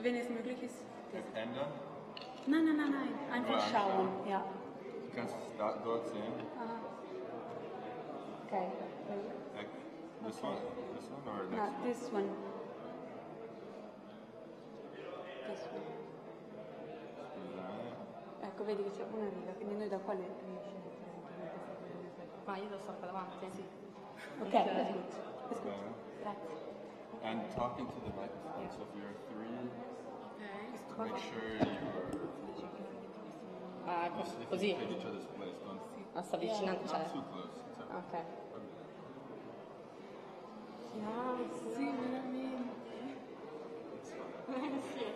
wenn es möglich ist. Ändern? Nein, einfach schauen. Ja. Du kannst es dort sehen. Okay. Like this one or No, next one? this one. This one. Ecco, vedi che c'è una riga, quindi noi da quale riesce a mettere? Ma io lo sto qua davanti. Sì. Ok, that's good. That's good. Grazie. And talking to the microphone, so if you're three, make sure you're Così. take each other's place. Don't Sta avvicinando, not too close. Ok. Sì, veramente. Sì.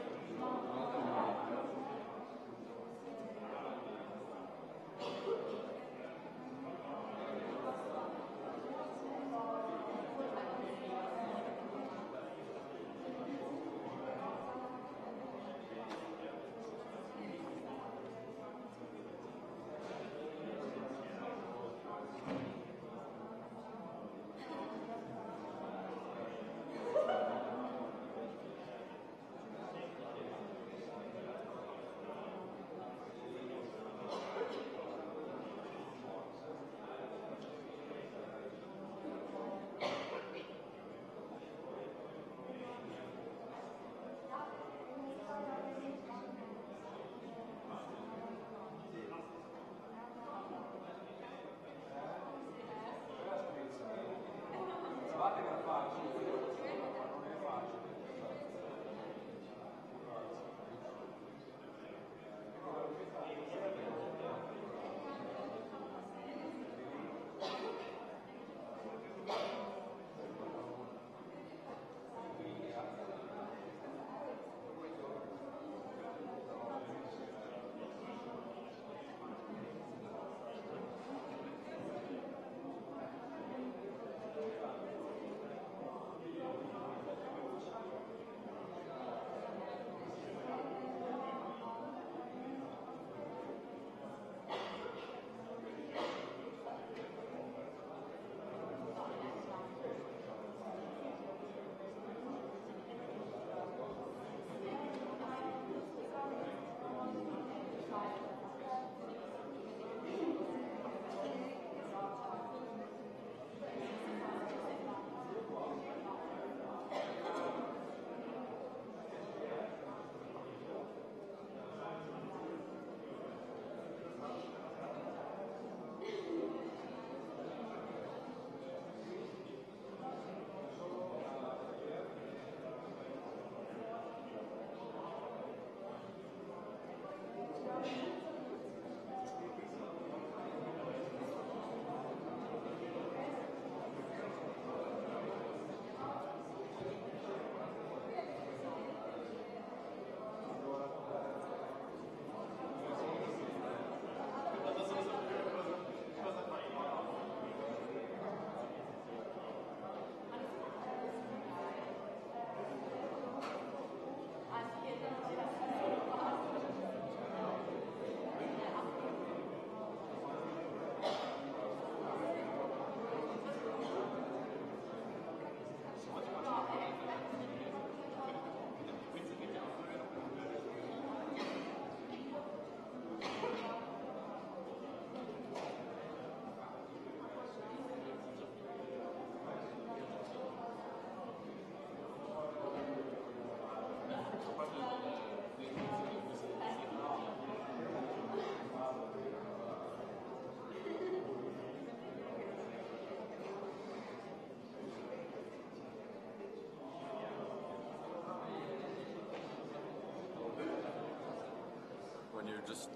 When you're just,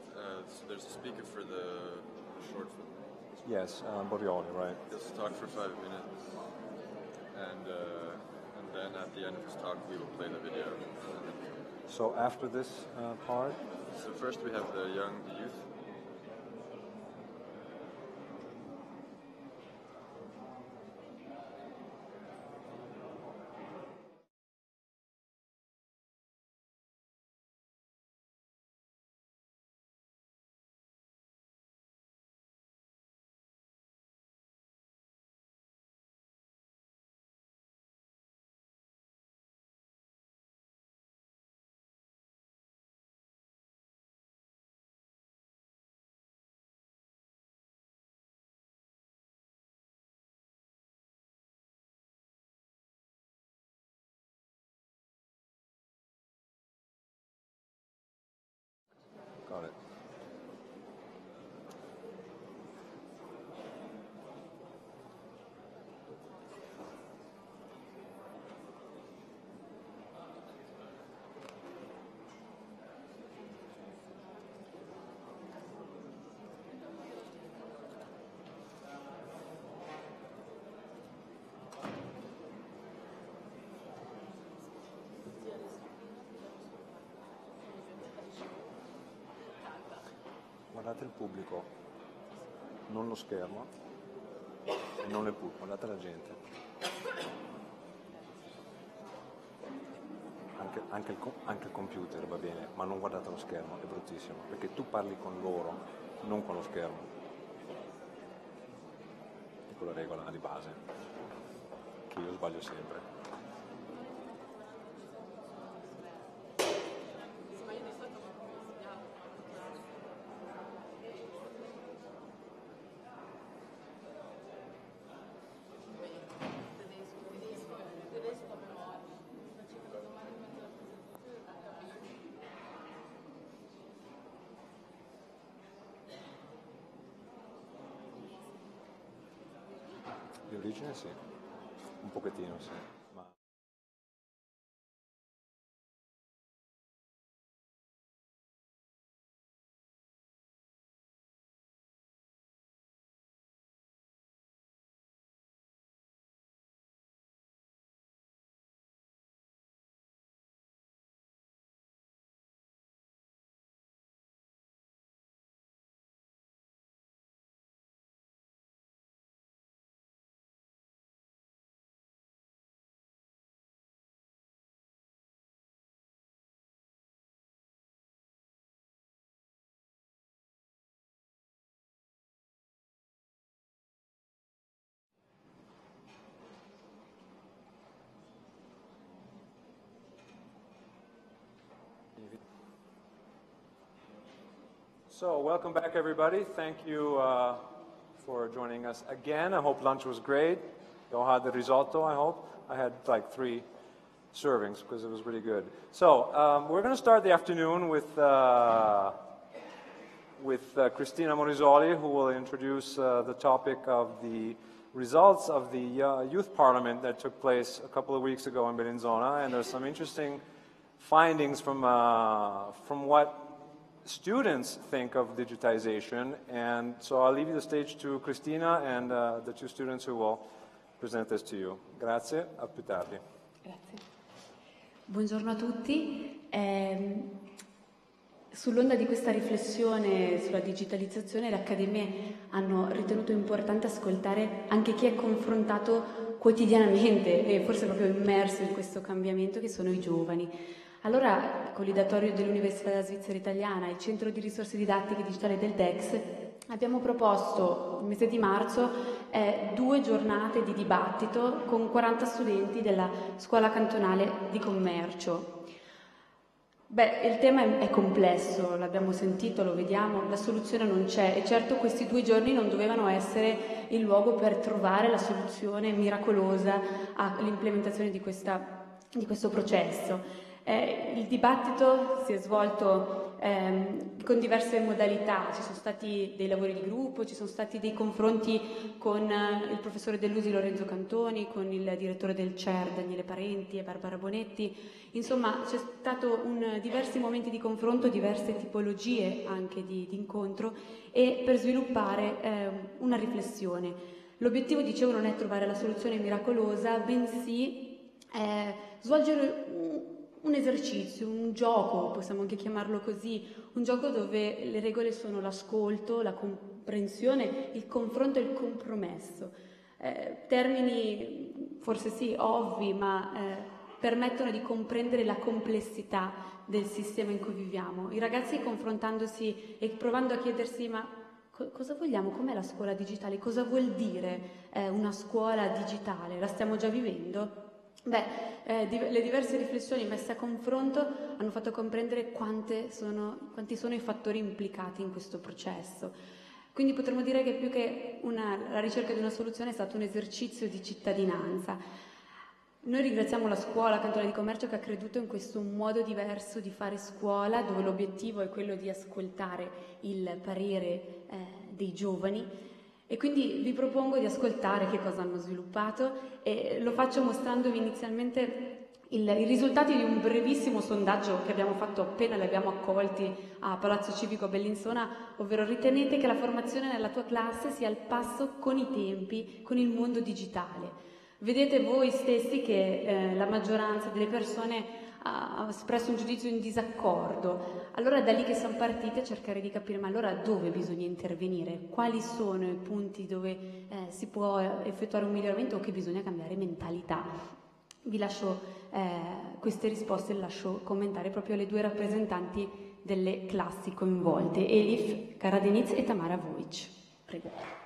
so there's a speaker for the short film. Yes, Bovioli, right. Just talk for 5 minutes, and then at the end of his talk we will play the video. So after this part? So first we have the youth. date il pubblico, non lo schermo e non le pulpo, date la gente. Anche il computer va bene, ma non guardate lo schermo, è bruttissimo, perché tu parli con loro, non con lo schermo. È quella regola di base, che io sbaglio sempre. Di origine sì, un pochettino sì, ma... So, welcome back everybody. Thank you for joining us again. I hope lunch was great. You all had the risotto, I hope. I had like 3 servings because it was really good. So, we're going to start the afternoon with Cristina Morisoli, who will introduce the topic of the results of the Youth Parliament that took place a couple of weeks ago in Bellinzona. And there's some interesting findings from what students think of digitization, and so I'll leave you the stage to Cristina and the 2 students who will present this to you. Grazie, a più tardi. Grazie. Buongiorno a tutti. Sull'onda di questa riflessione sulla digitalizzazione, le accademie hanno ritenuto importante ascoltare anche chi è confrontato quotidianamente e forse proprio immerso in questo cambiamento, che sono i giovani. Allora, con l'idatorio dell'Università Svizzera Italiana e il Centro di Risorse Didattiche Digitali del DEX, abbiamo proposto il mese di marzo 2 giornate di dibattito con 40 studenti della Scuola Cantonale di Commercio. Beh, il tema è complesso, l'abbiamo sentito, lo vediamo, la soluzione non c'è e certo questi 2 giorni non dovevano essere il luogo per trovare la soluzione miracolosa all'implementazione di questo processo. Il dibattito si è svolto con diverse modalità, ci sono stati dei lavori di gruppo, ci sono stati dei confronti con il professore dell'USI Lorenzo Cantoni, con il direttore del CER Daniele Parenti e Barbara Bonetti, insomma c'è stato diversi momenti di confronto, diverse tipologie anche di incontro e per sviluppare una riflessione. L'obiettivo, dicevo, non è trovare la soluzione miracolosa, bensì svolgere un esercizio, un gioco, possiamo anche chiamarlo così, un gioco dove le regole sono l'ascolto, la comprensione, il confronto e il compromesso. Termini forse sì, ovvi, ma permettono di comprendere la complessità del sistema in cui viviamo. I ragazzi confrontandosi e provando a chiedersi ma cosa vogliamo? Com'è la scuola digitale? Cosa vuol dire una scuola digitale? La stiamo già vivendo? Le diverse riflessioni messe a confronto hanno fatto comprendere quanti sono i fattori implicati in questo processo. Quindi potremmo dire che più che la ricerca di una soluzione è stato un esercizio di cittadinanza. Noi ringraziamo la Scuola Cantonale di Commercio che ha creduto in questo modo diverso di fare scuola, dove l'obiettivo è quello di ascoltare il parere dei giovani. E quindi vi propongo di ascoltare che cosa hanno sviluppato e lo faccio mostrandovi inizialmente i risultati di un brevissimo sondaggio che abbiamo fatto appena li abbiamo accolti a Palazzo Civico a Bellinzona, ovvero: ritenete che la formazione nella tua classe sia al passo con i tempi, con il mondo digitale? Vedete voi stessi che la maggioranza delle persone ha espresso un giudizio in disaccordo. Allora è da lì che siamo partiti a cercare di capire, ma allora dove bisogna intervenire? Quali sono i punti dove si può effettuare un miglioramento o che bisogna cambiare mentalità? Vi lascio queste risposte, le lascio commentare proprio alle due rappresentanti delle classi coinvolte, Elif Karadeniz e Tamara Voic. Prego.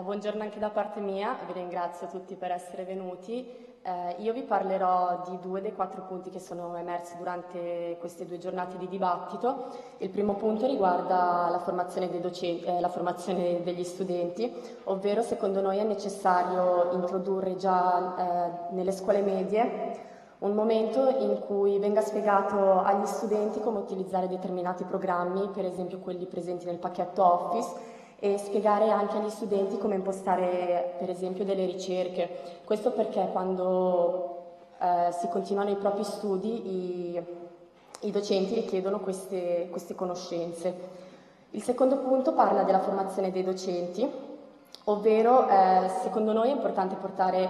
Buongiorno anche da parte mia, vi ringrazio tutti per essere venuti. Io vi parlerò di 2 dei 4 punti che sono emersi durante queste 2 giornate di dibattito. Il primo punto riguarda la formazione dei docenti, la formazione degli studenti, ovvero secondo noi è necessario introdurre già nelle scuole medie un momento in cui venga spiegato agli studenti come utilizzare determinati programmi, per esempio quelli presenti nel pacchetto Office, e spiegare anche agli studenti come impostare per esempio delle ricerche. Questo perché quando si continuano i propri studi i docenti richiedono queste conoscenze. Il secondo punto parla della formazione dei docenti, ovvero secondo noi è importante portare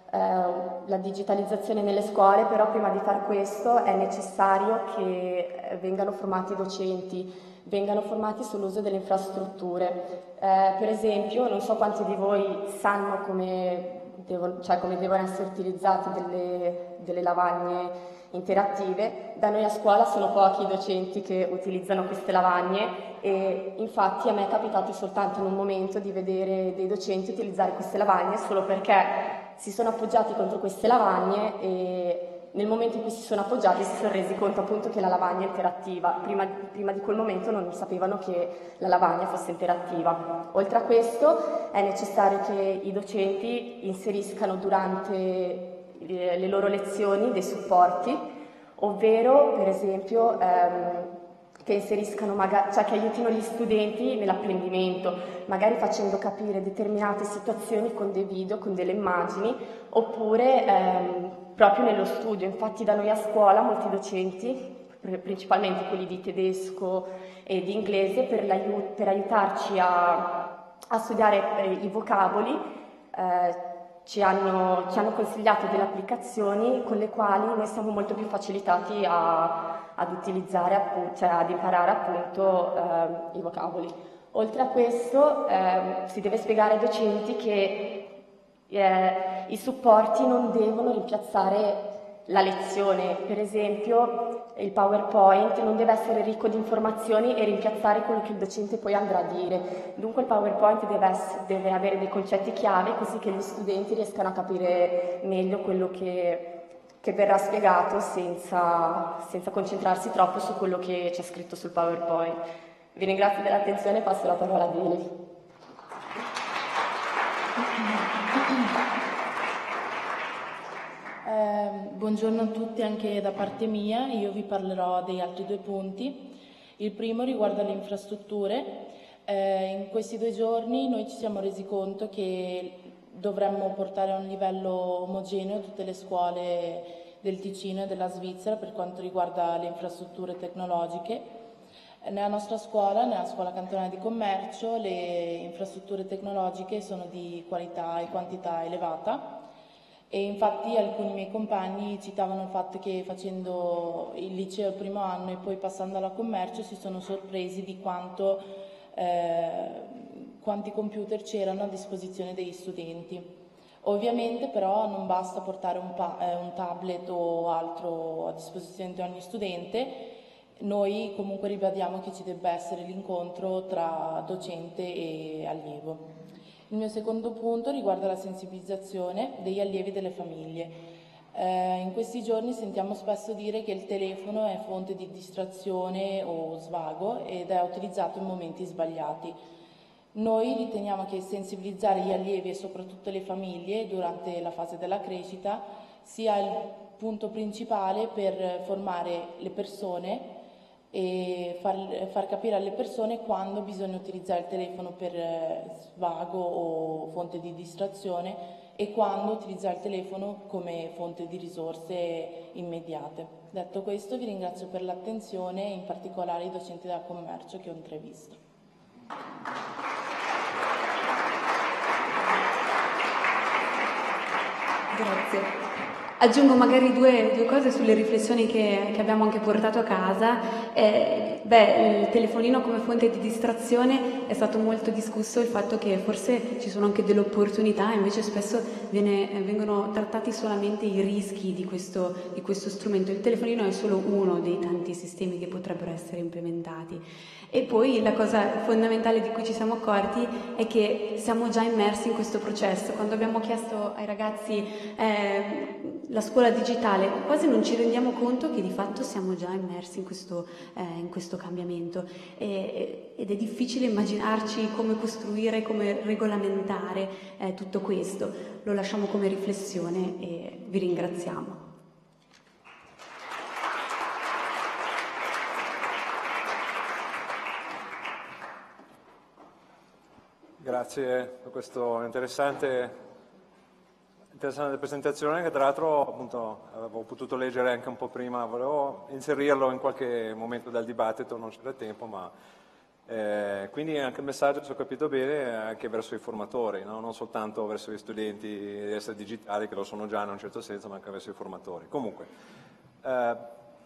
la digitalizzazione nelle scuole, però prima di far questo è necessario che vengano formati i docenti, vengano formati sull'uso delle infrastrutture. Per esempio, non so quanti di voi sanno come devono essere utilizzate delle lavagne interattive. Da noi a scuola sono pochi i docenti che utilizzano queste lavagne e infatti a me è capitato soltanto in un momento di vedere dei docenti utilizzare queste lavagne solo perché si sono appoggiati contro queste lavagne e nel momento in cui si sono appoggiati si sono resi conto appunto che la lavagna è interattiva. Prima di quel momento non sapevano che la lavagna fosse interattiva. Oltre a questo è necessario che i docenti inseriscano durante le loro lezioni dei supporti, ovvero per esempio che inseriscano che aiutino gli studenti nell'apprendimento, magari facendo capire determinate situazioni con dei video, con delle immagini, oppure proprio nello studio. Infatti da noi a scuola molti docenti, principalmente quelli di tedesco e di inglese, per aiutarci a studiare i vocaboli, ci hanno consigliato delle applicazioni con le quali noi siamo molto più facilitati ad utilizzare, ad imparare appunto i vocaboli. Oltre a questo si deve spiegare ai docenti che i supporti non devono rimpiazzare la lezione. Per esempio il PowerPoint non deve essere ricco di informazioni e rimpiazzare quello che il docente poi andrà a dire. Dunque il PowerPoint deve avere dei concetti chiave così che gli studenti riescano a capire meglio quello che verrà spiegato senza concentrarsi troppo su quello che c'è scritto sul PowerPoint. Vi ringrazio dell'attenzione e passo la parola ad Eli. Buongiorno a tutti anche da parte mia, io vi parlerò degli altri 2 punti. Il primo riguarda le infrastrutture. In questi 2 giorni noi ci siamo resi conto che dovremmo portare a un livello omogeneo tutte le scuole del Ticino e della Svizzera per quanto riguarda le infrastrutture tecnologiche. Nella nostra scuola, nella scuola cantonale di commercio, le infrastrutture tecnologiche sono di qualità e quantità elevata. E infatti alcuni miei compagni citavano il fatto che facendo il liceo il primo anno e poi passando alla commercio si sono sorpresi di quanti computer c'erano a disposizione degli studenti. Ovviamente però non basta portare un tablet o altro a disposizione di ogni studente. Noi comunque ribadiamo che ci debba essere l'incontro tra docente e allievo. Il mio secondo punto riguarda la sensibilizzazione degli allievi e delle famiglie. In questi giorni sentiamo spesso dire che il telefono è fonte di distrazione o svago ed è utilizzato in momenti sbagliati. Noi riteniamo che sensibilizzare gli allievi e soprattutto le famiglie durante la fase della crescita sia il punto principale per formare le persone e far capire alle persone quando bisogna utilizzare il telefono per svago o fonte di distrazione e quando utilizzare il telefono come fonte di risorse immediate. Detto questo, vi ringrazio per l'attenzione e in particolare i docenti del commercio che ho intervistato. Grazie. Aggiungo magari due cose sulle riflessioni che abbiamo anche portato a casa. Il telefonino come fonte di distrazione è stato molto discusso, il fatto che forse ci sono anche delle opportunità, invece spesso vengono trattati solamente i rischi di questo strumento. Il telefonino è solo uno dei tanti sistemi che potrebbero essere implementati. E poi la cosa fondamentale di cui ci siamo accorti è che siamo già immersi in questo processo. Quando abbiamo chiesto ai ragazzi la scuola digitale, quasi non ci rendiamo conto che di fatto siamo già immersi in questo cambiamento ed è difficile immaginarci come costruire, come regolamentare tutto questo. Lo lasciamo come riflessione e vi ringraziamo. Grazie per questa interessante presentazione che tra l'altro appunto avevo potuto leggere anche un po' prima, volevo inserirlo in qualche momento del dibattito, non c'era tempo, ma quindi anche il messaggio, se ho capito bene, è anche verso i formatori, no? Non soltanto verso gli studenti di essere digitali, che lo sono già in un certo senso, ma anche verso i formatori. Comunque,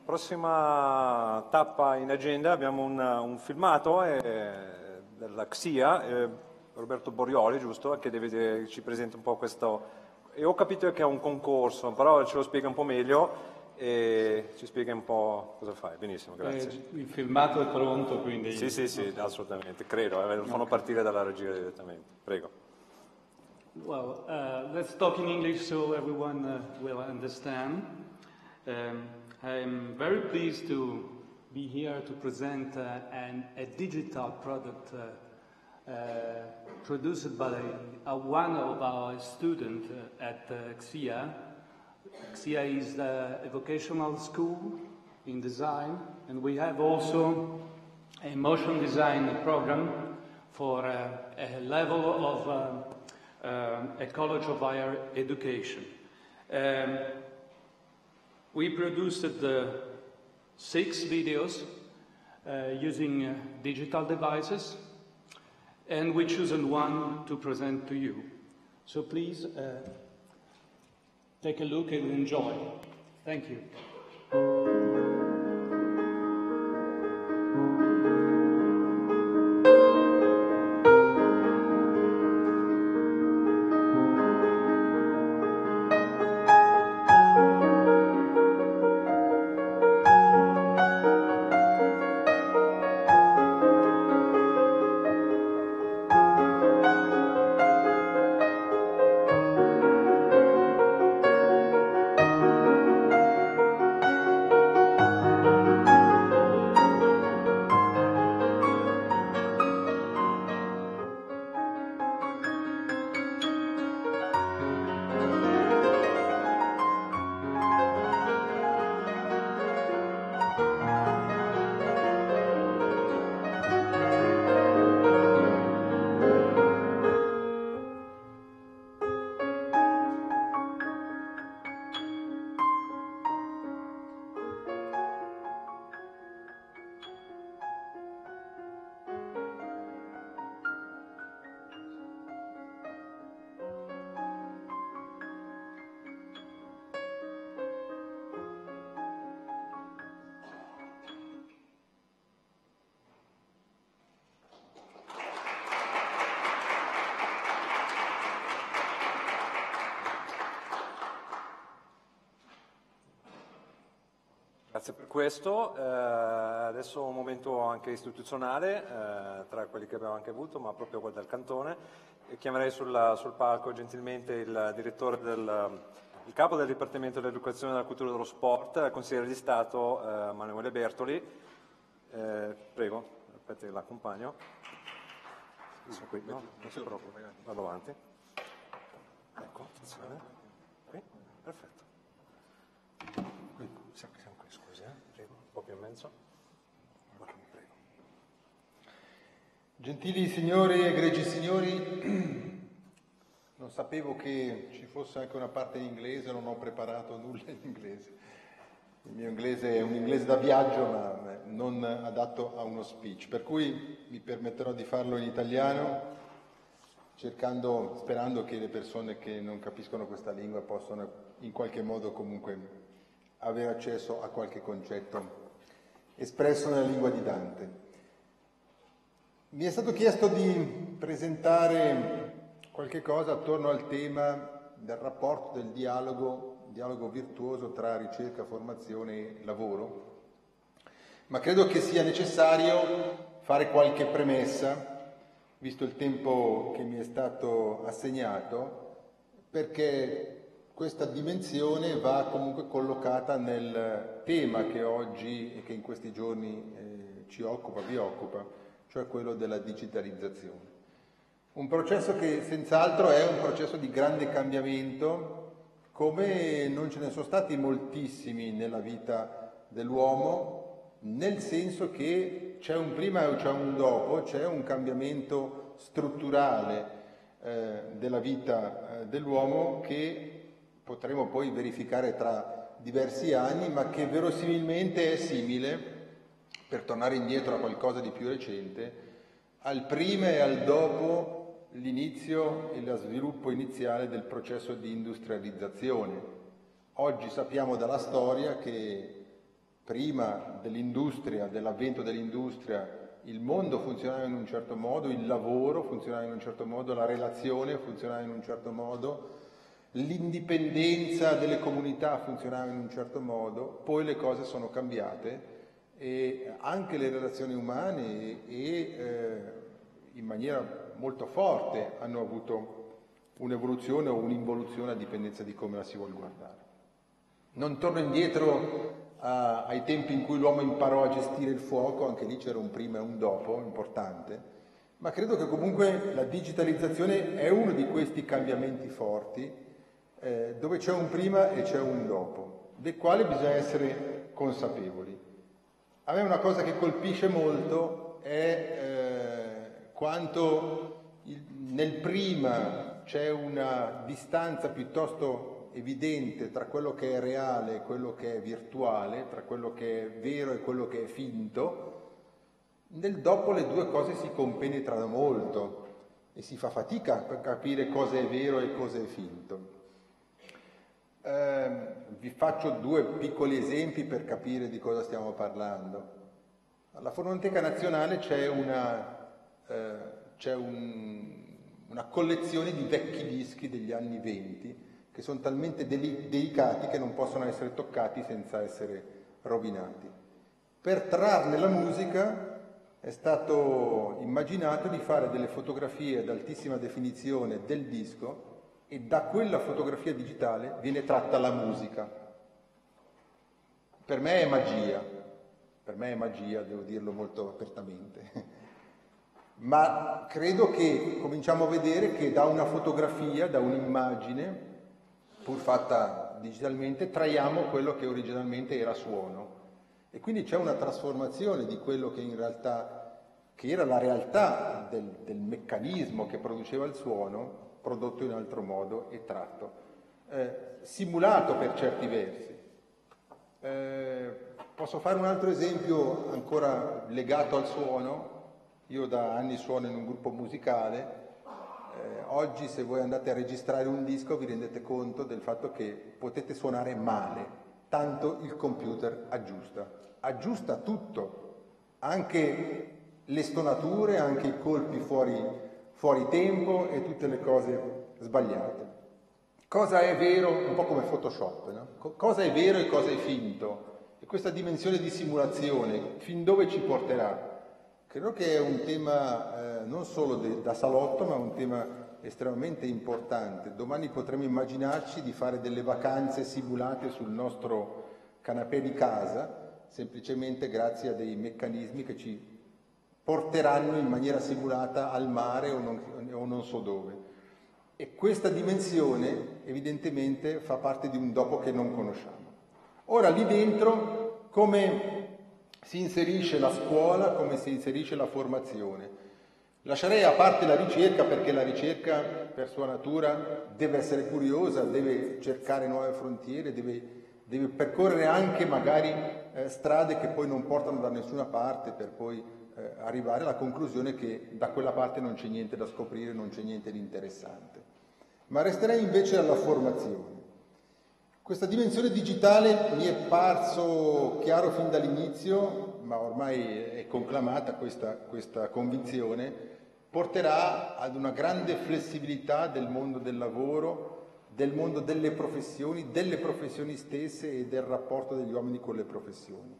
prossima tappa in agenda abbiamo un filmato della XIA, Roberto Borioli, giusto? Che ci presenta un po' questo. E ho capito che è un concorso, però ce lo spiega un po' meglio e ci spiega un po' cosa fai. Benissimo, grazie. Il filmato è pronto, quindi. Sì, assolutamente, credo. Lo fanno partire dalla regia direttamente. Prego. Well, let's talk in English so everyone will understand. I'm very pleased to be here to present a digital product produced by one of our students at XIA. XIA is a vocational school in design, and we have also a motion design program for a level of a college of higher education. We produced 6 videos using digital devices, and we chosen one to present to you. So please take a look and enjoy. Thank you. Grazie per questo. Adesso un momento anche istituzionale, tra quelli che abbiamo anche avuto, ma proprio quello del Cantone. E chiamerei sul palco gentilmente il direttore il capo del Dipartimento dell'Educazione, della Cultura e dello Sport, il consigliere di Stato Manuele Bertoli. Prego, aspetti, l'accompagno. Qui, no, non si preoccupi, vado avanti. Ecco, attenzione. Qui, perfetto. Siamo qui, scusi, prego, un po' più in mezzo. Prego. Gentili signori, egregi signori, non sapevo che ci fosse anche una parte in inglese, non ho preparato nulla in inglese. Il mio inglese è un inglese da viaggio, ma non adatto a uno speech, per cui mi permetterò di farlo in italiano sperando che le persone che non capiscono questa lingua possano in qualche modo comunque avere accesso a qualche concetto espresso nella lingua di Dante. Mi è stato chiesto di presentare qualche cosa attorno al tema del rapporto, del dialogo virtuoso tra ricerca, formazione e lavoro, ma credo che sia necessario fare qualche premessa, visto il tempo che mi è stato assegnato, perché questa dimensione va comunque collocata nel tema che oggi e che in questi giorni vi occupa, cioè quello della digitalizzazione. Un processo che senz'altro è un processo di grande cambiamento, come non ce ne sono stati moltissimi nella vita dell'uomo, nel senso che c'è un prima e c'è un dopo, c'è un cambiamento strutturale della vita dell'uomo che potremo poi verificare tra diversi anni, ma che verosimilmente è simile, per tornare indietro a qualcosa di più recente, al prima e al dopo l'inizio e lo sviluppo iniziale del processo di industrializzazione. Oggi sappiamo dalla storia che prima dell'industria, dell'avvento dell'industria, il mondo funzionava in un certo modo, il lavoro funzionava in un certo modo, la relazione funzionava in un certo modo, l'indipendenza delle comunità funzionava in un certo modo, poi le cose sono cambiate e anche le relazioni umane in maniera molto forte hanno avuto un'evoluzione o un'involuzione a dipendenza di come la si vuole guardare. Non torno indietro ai tempi in cui l'uomo imparò a gestire il fuoco, anche lì c'era un prima e un dopo importante, ma credo che comunque la digitalizzazione è uno di questi cambiamenti forti dove c'è un prima e c'è un dopo, del quale bisogna essere consapevoli. A me una cosa che colpisce molto è quanto nel prima c'è una distanza piuttosto evidente tra quello che è reale e quello che è virtuale, tra quello che è vero e quello che è finto. Nel dopo le due cose si compenetrano molto e si fa fatica per capire cosa è vero e cosa è finto. Vi faccio due piccoli esempi per capire di cosa stiamo parlando. Alla Fonoteca Nazionale c'è una collezione di vecchi dischi degli anni '20 che sono talmente delicati che non possono essere toccati senza essere rovinati. Per trarne la musica è stato immaginato di fare delle fotografie ad altissima definizione del disco e da quella fotografia digitale viene tratta la musica. Per me è magia, devo dirlo molto apertamente, ma credo che cominciamo a vedere che da una fotografia, da un'immagine, pur fatta digitalmente, traiamo quello che originalmente era suono. E quindi c'è una trasformazione di quello che in realtà, che era la realtà del meccanismo che produceva il suono, prodotto in altro modo e tratto, simulato per certi versi. Posso fare un altro esempio ancora legato al suono. Io da anni suono in un gruppo musicale. Oggi se voi andate a registrare un disco vi rendete conto del fatto che potete suonare male, tanto il computer aggiusta tutto, anche le stonature, anche i colpi fuori tempo e tutte le cose sbagliate. Cosa è vero? Un po' come Photoshop, no? Cosa è vero e cosa è finto? E questa dimensione di simulazione, fin dove ci porterà? Credo che è un tema non solo da salotto, ma un tema estremamente importante. Domani potremo immaginarci di fare delle vacanze simulate sul nostro canapè di casa, semplicemente grazie a dei meccanismi che ci porteranno in maniera simulata al mare o non so dove. E questa dimensione evidentemente fa parte di un dopo che non conosciamo. Ora lì dentro come si inserisce la scuola, come si inserisce la formazione? Lascerei a parte la ricerca, perché la ricerca per sua natura deve essere curiosa, deve cercare nuove frontiere, deve percorrere anche magari strade che poi non portano da nessuna parte per poi arrivare alla conclusione che da quella parte non c'è niente da scoprire, non c'è niente di interessante. Ma resterei invece alla formazione. Questa dimensione digitale mi è parso chiaro fin dall'inizio, ma ormai è conclamata questa convinzione, porterà ad una grande flessibilità del mondo del lavoro, del mondo delle professioni stesse e del rapporto degli uomini con le professioni.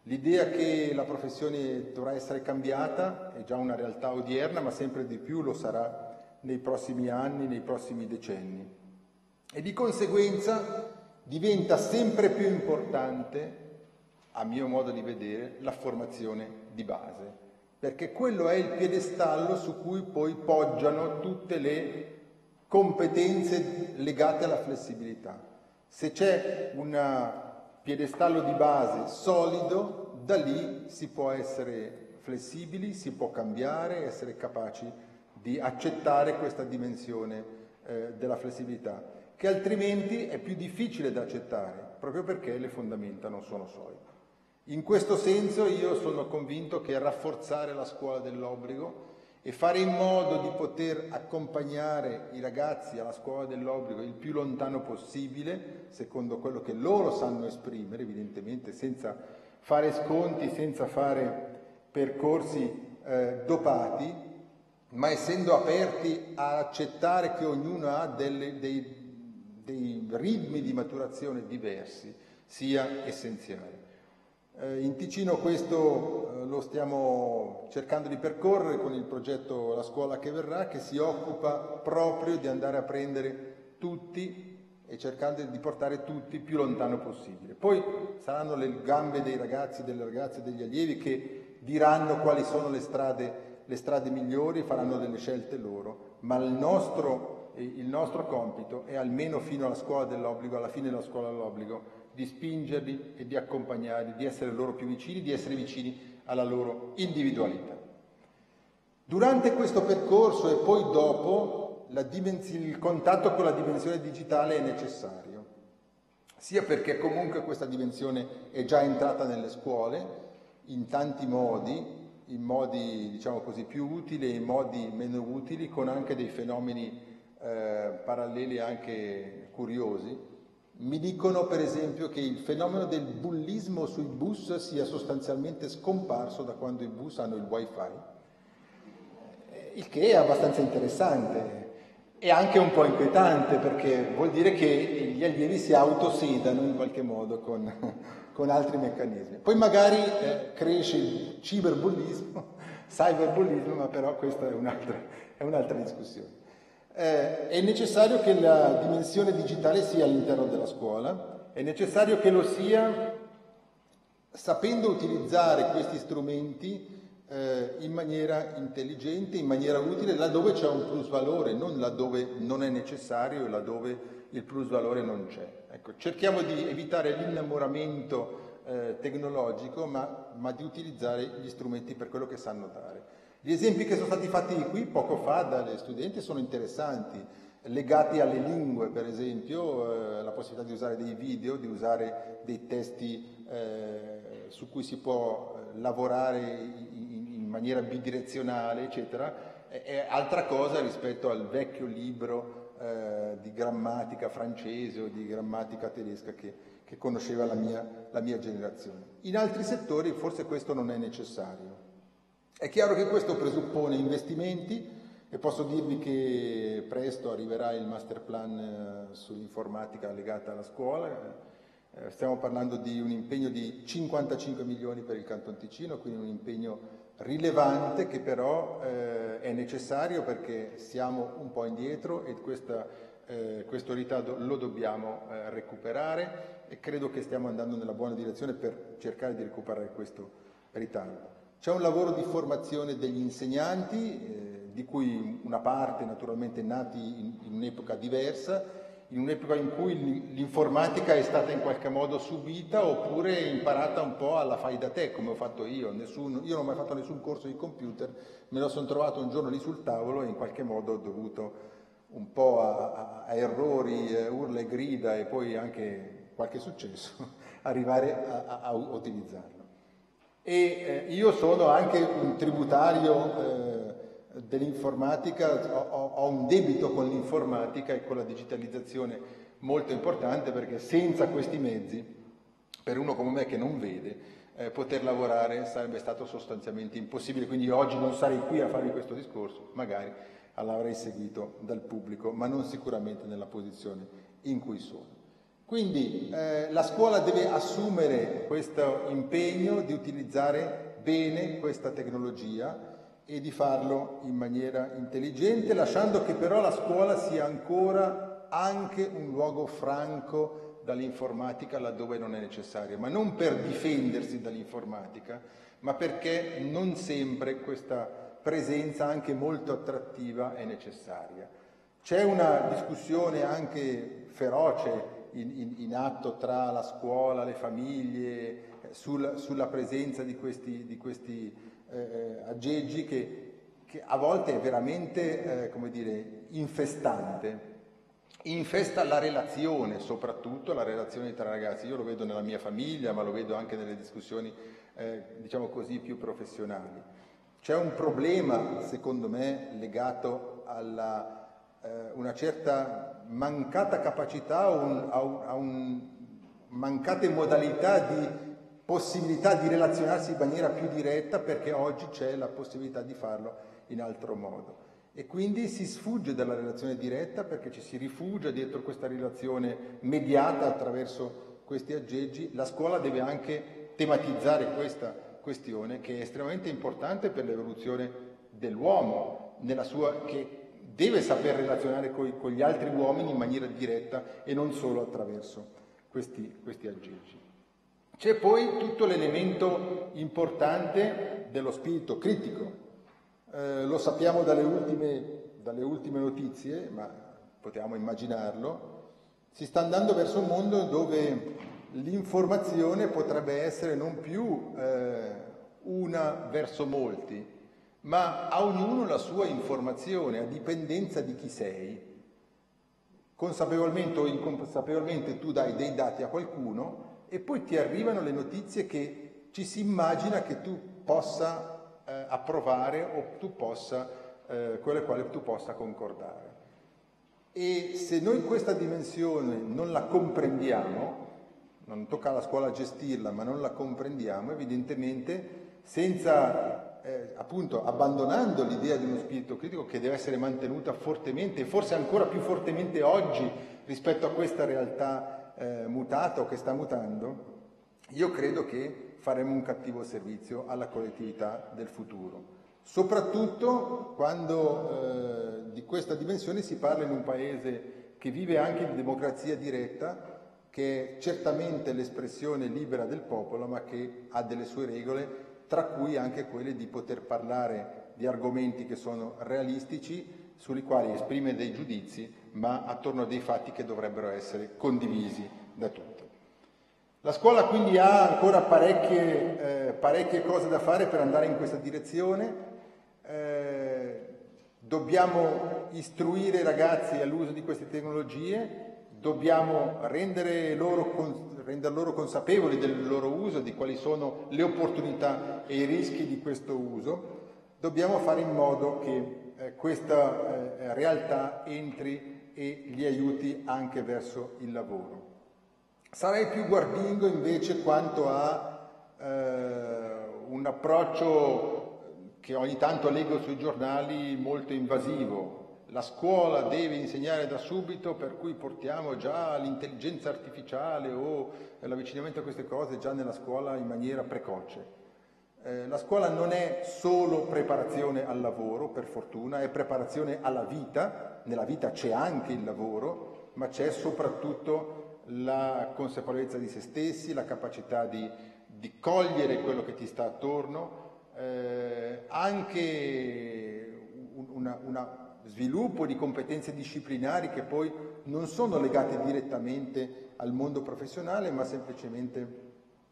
L'idea che la professione dovrà essere cambiata è già una realtà odierna, ma sempre di più lo sarà nei prossimi anni, nei prossimi decenni. E di conseguenza diventa sempre più importante, a mio modo di vedere, la formazione di base, perché quello è il piedestallo su cui poi poggiano tutte le competenze legate alla flessibilità. Se c'è un piedestallo di base solido, da lì si può essere flessibili, si può cambiare, essere capaci di accettare questa dimensione della flessibilità, che altrimenti è più difficile da accettare, proprio perché le fondamenta non sono solide. In questo senso io sono convinto che rafforzare la scuola dell'obbligo e fare in modo di poter accompagnare i ragazzi alla scuola dell'obbligo il più lontano possibile, secondo quello che loro sanno esprimere, evidentemente senza fare sconti, senza fare percorsi dopati, ma essendo aperti a accettare che ognuno ha dei ritmi di maturazione diversi, sia essenziale. In Ticino questo lo stiamo cercando di percorrere con il progetto La scuola che verrà, che si occupa proprio di andare a prendere tutti e cercando di portare tutti il più lontano possibile. Poi saranno le gambe dei ragazzi, delle ragazze, degli allievi che diranno quali sono le strade migliori, faranno delle scelte loro, ma il nostro compito è, almeno fino alla scuola dell'obbligo, alla fine della scuola dell'obbligo, di spingerli e di accompagnarli, di essere loro più vicini, di essere vicini alla loro individualità. Durante questo percorso e poi dopo, il contatto con la dimensione digitale è necessario, sia perché comunque questa dimensione è già entrata nelle scuole in tanti modi, in modi diciamo così più utili e in modi meno utili, con anche dei fenomeni paralleli anche curiosi. Mi dicono per esempio che il fenomeno del bullismo sui bus sia sostanzialmente scomparso da quando i bus hanno il wifi, il che è abbastanza interessante e anche un po' inquietante, perché vuol dire che gli allievi si autosedano in qualche modo con altri meccanismi. Poi magari cresce il cyberbullismo, ma però questa è un'altra discussione. È necessario che la dimensione digitale sia all'interno della scuola, è necessario che lo sia sapendo utilizzare questi strumenti in maniera intelligente, in maniera utile, laddove c'è un plusvalore, non laddove non è necessario e laddove il plusvalore non c'è. Ecco, cerchiamo di evitare l'innamoramento tecnologico, ma di utilizzare gli strumenti per quello che sanno dare. Gli esempi che sono stati fatti qui poco fa dalle studenti sono interessanti, legati alle lingue, per esempio, la possibilità di usare dei video, di usare dei testi su cui si può lavorare in maniera bidirezionale, eccetera, è altra cosa rispetto al vecchio libro di grammatica francese o di grammatica tedesca che conosceva la mia generazione. In altri settori forse questo non è necessario. È chiaro che questo presuppone investimenti e posso dirvi che presto arriverà il master plan sull'informatica legata alla scuola. Stiamo parlando di un impegno di 55 milioni per il Canton Ticino, quindi un impegno rilevante che però è necessario perché siamo un po' indietro e questo ritardo lo dobbiamo recuperare e credo che stiamo andando nella buona direzione per cercare di recuperare questo ritardo. C'è un lavoro di formazione degli insegnanti, di cui una parte naturalmente nati in un'epoca diversa, in un'epoca in cui l'informatica è stata in qualche modo subita oppure imparata un po' alla fai da te, come ho fatto io. Io non ho mai fatto nessun corso di computer, me lo sono trovato un giorno lì sul tavolo e in qualche modo ho dovuto un po' a errori, urla e grida e poi anche qualche successo arrivare a utilizzarlo. E io sono anche un tributario dell'informatica, ho un debito con l'informatica e con la digitalizzazione molto importante, perché senza questi mezzi, per uno come me che non vede, poter lavorare sarebbe stato sostanzialmente impossibile. Quindi oggi non sarei qui a farvi questo discorso, magari l'avrei seguito dal pubblico, ma non sicuramente nella posizione in cui sono. Quindi la scuola deve assumere questo impegno di utilizzare bene questa tecnologia e di farlo in maniera intelligente, lasciando che però la scuola sia ancora anche un luogo franco dall'informatica laddove non è necessario, ma non per difendersi dall'informatica, ma perché non sempre questa presenza anche molto attrattiva è necessaria. C'è una discussione anche feroce in atto tra la scuola, le famiglie, sulla presenza di questi aggeggi che a volte è veramente, come dire, infestante. Infesta la relazione, soprattutto la relazione tra ragazzi. Io lo vedo nella mia famiglia, ma lo vedo anche nelle discussioni, diciamo così, più professionali. C'è un problema, secondo me, legato alla una certa mancata capacità o a mancate modalità di possibilità di relazionarsi in maniera più diretta, perché oggi c'è la possibilità di farlo in altro modo. E quindi si sfugge dalla relazione diretta perché ci si rifugia dietro questa relazione mediata attraverso questi aggeggi. La scuola deve anche tematizzare questa questione, che è estremamente importante per l'evoluzione dell'uomo, che deve saper relazionare con gli altri uomini in maniera diretta e non solo attraverso questi aggeggi. C'è poi tutto l'elemento importante dello spirito critico. Lo sappiamo dalle ultime notizie, ma potevamo immaginarlo. Si sta andando verso un mondo dove l'informazione potrebbe essere non più una verso molti, ma a ognuno la sua informazione, a dipendenza di chi sei. Consapevolmente o inconsapevolmente tu dai dei dati a qualcuno e poi ti arrivano le notizie che ci si immagina che tu possa approvare o con le quali tu possa concordare. E se noi questa dimensione non la comprendiamo, non tocca alla scuola gestirla, ma non la comprendiamo, evidentemente appunto abbandonando l'idea di uno spirito critico che deve essere mantenuta fortemente, e forse ancora più fortemente oggi rispetto a questa realtà mutata o che sta mutando, io credo che faremo un cattivo servizio alla collettività del futuro, soprattutto quando di questa dimensione si parla in un paese che vive anche di democrazia diretta, che è certamente l'espressione libera del popolo, ma che ha delle sue regole, tra cui anche quelle di poter parlare di argomenti che sono realistici, sui quali esprimere dei giudizi, ma attorno a dei fatti che dovrebbero essere condivisi da tutti. La scuola quindi ha ancora parecchie cose da fare per andare in questa direzione. Dobbiamo istruire i ragazzi all'uso di queste tecnologie, dobbiamo rendere loro consapevoli del loro uso, di quali sono le opportunità e i rischi di questo uso. Dobbiamo fare in modo che questa realtà entri e li aiuti anche verso il lavoro. Sarei più guardingo invece quanto a un approccio che ogni tanto leggo sui giornali molto invasivo. La scuola deve insegnare da subito, per cui portiamo già l'intelligenza artificiale o l'avvicinamento a queste cose già nella scuola in maniera precoce. La scuola non è solo preparazione al lavoro, per fortuna, è preparazione alla vita. Nella vita c'è anche il lavoro, ma c'è soprattutto la consapevolezza di se stessi, la capacità di cogliere quello che ti sta attorno, anche una sviluppo di competenze disciplinari che poi non sono legate direttamente al mondo professionale, ma semplicemente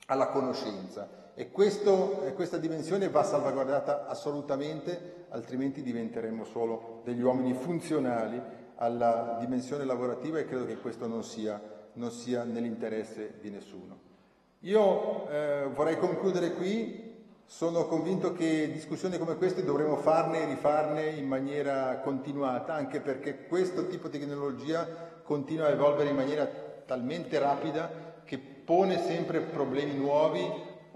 alla conoscenza. E questa dimensione va salvaguardata assolutamente, altrimenti diventeremo solo degli uomini funzionali alla dimensione lavorativa, e credo che questo non sia nell'interesse di nessuno. Io vorrei concludere qui Sono convinto che discussioni come queste dovremo farne e rifarne in maniera continuata, anche perché questo tipo di tecnologia continua a evolvere in maniera talmente rapida che pone sempre problemi nuovi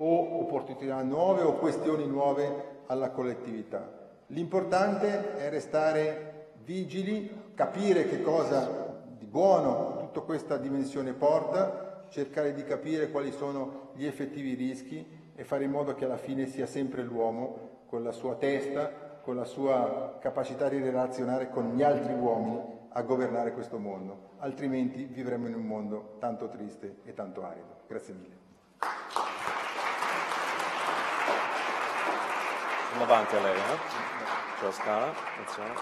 o opportunità nuove o questioni nuove alla collettività. L'importante è restare vigili, capire che cosa di buono tutta questa dimensione porta, cercare di capire quali sono gli effettivi rischi e fare in modo che alla fine sia sempre l'uomo, con la sua testa, con la sua capacità di relazionare con gli altri uomini, a governare questo mondo. Altrimenti vivremo in un mondo tanto triste e tanto arido. Grazie mille. Avanti a lei, C'è la scala, attenzione.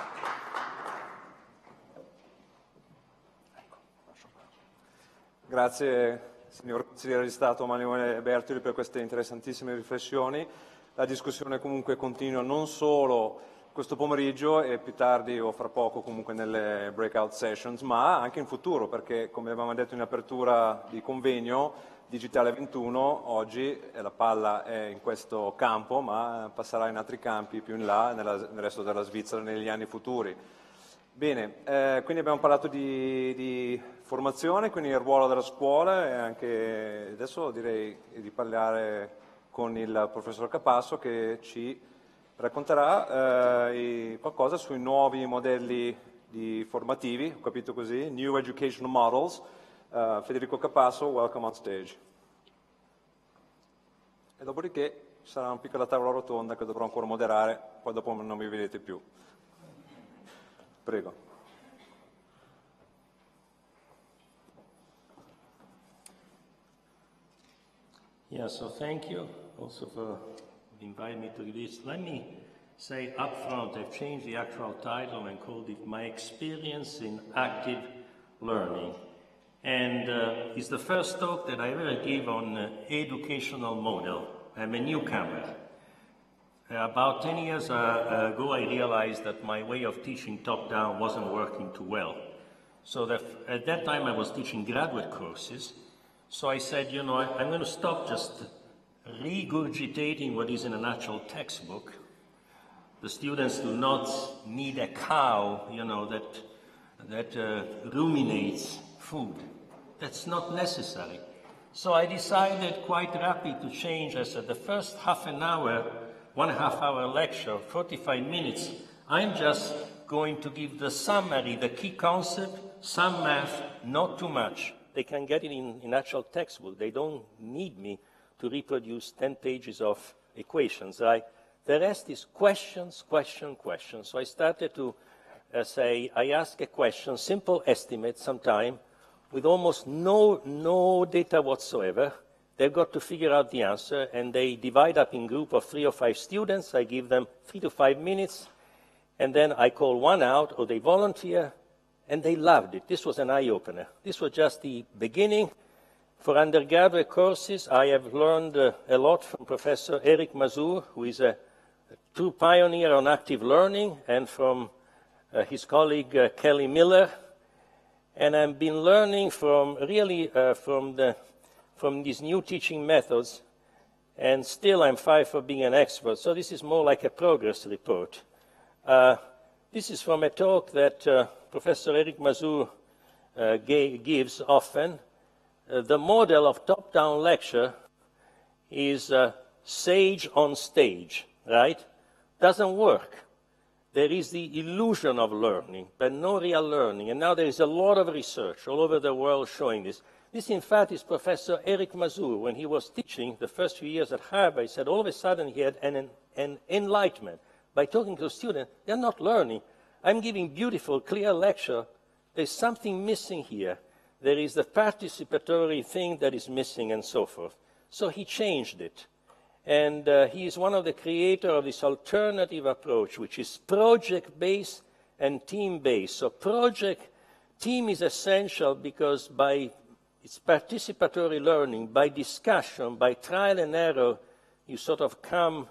Grazie signor consigliere di Stato Manuele Bertoli per queste interessantissime riflessioni. La discussione comunque continua non solo questo pomeriggio e più tardi o fra poco comunque nelle breakout sessions, ma anche in futuro, perché come avevamo detto in apertura di convegno, Digitale 21 oggi la palla è in questo campo, ma passerà in altri campi più in là, nel resto della Svizzera negli anni futuri. Bene, quindi abbiamo parlato di formazione, quindi il ruolo della scuola, e anche adesso direi di parlare con il professor Capasso che ci racconterà qualcosa sui nuovi modelli formativi, ho capito così, New Educational Models. Federico Capasso, welcome on stage. E dopodiché ci sarà una piccola tavola rotonda che dovrò ancora moderare, poi dopo non mi vedete più. Prego. Yeah, so thank you also for inviting me to this. Let me say up front, I've changed the actual title and called it My Experience in Active Learning. And it's the first talk that I ever gave on educational model. I'm a newcomer. About 10 years ago, I realized that my way of teaching top-down wasn't working too well. So at that time, I was teaching graduate courses. So I said, you know, I'm going to stop just regurgitating what is in an actual textbook. The students do not need a cow, you know, that ruminates food. That's not necessary. So I decided quite rapid to change. I said the first half an hour, 1.5 hour lecture, 45 minutes, I'm just going to give the summary, the key concept, some math, not too much. They can get it in actual textbook. They don't need me to reproduce 10 pages of equations. The rest is questions, question, question. So I started to say, I ask a question, simple estimate sometime, with almost no data whatsoever. They've got to figure out the answer, and they divide up in group of 3 or 5 students. I give them 3 to 5 minutes, and then I call one out, or they volunteer, and they loved it. This was an eye-opener. This was just the beginning. For undergraduate courses, I have learned a lot from Professor Eric Mazur, who is a true pioneer on active learning, and from his colleague Kelly Miller. And I've been learning from really from these new teaching methods, and still I'm fired for being an expert. So this is more like a progress report. This is from a talk that Professor Eric Mazur gives often. The model of top-down lecture is sage on stage, right? Doesn't work. There is the illusion of learning, but no real learning. And now there is a lot of research all over the world showing this. This, in fact, is Professor Eric Mazur. When he was teaching the first few years at Harvard, he said all of a sudden he had an enlightenment. By talking to students, they're not learning. I'm giving beautiful, clear lecture. There's something missing here. There is the participatory thing that is missing and so forth. So he changed it. And he is one of the creators of this alternative approach, which is project-based and team-based. So team is essential because by its participatory learning, by discussion, by trial and error, you sort of come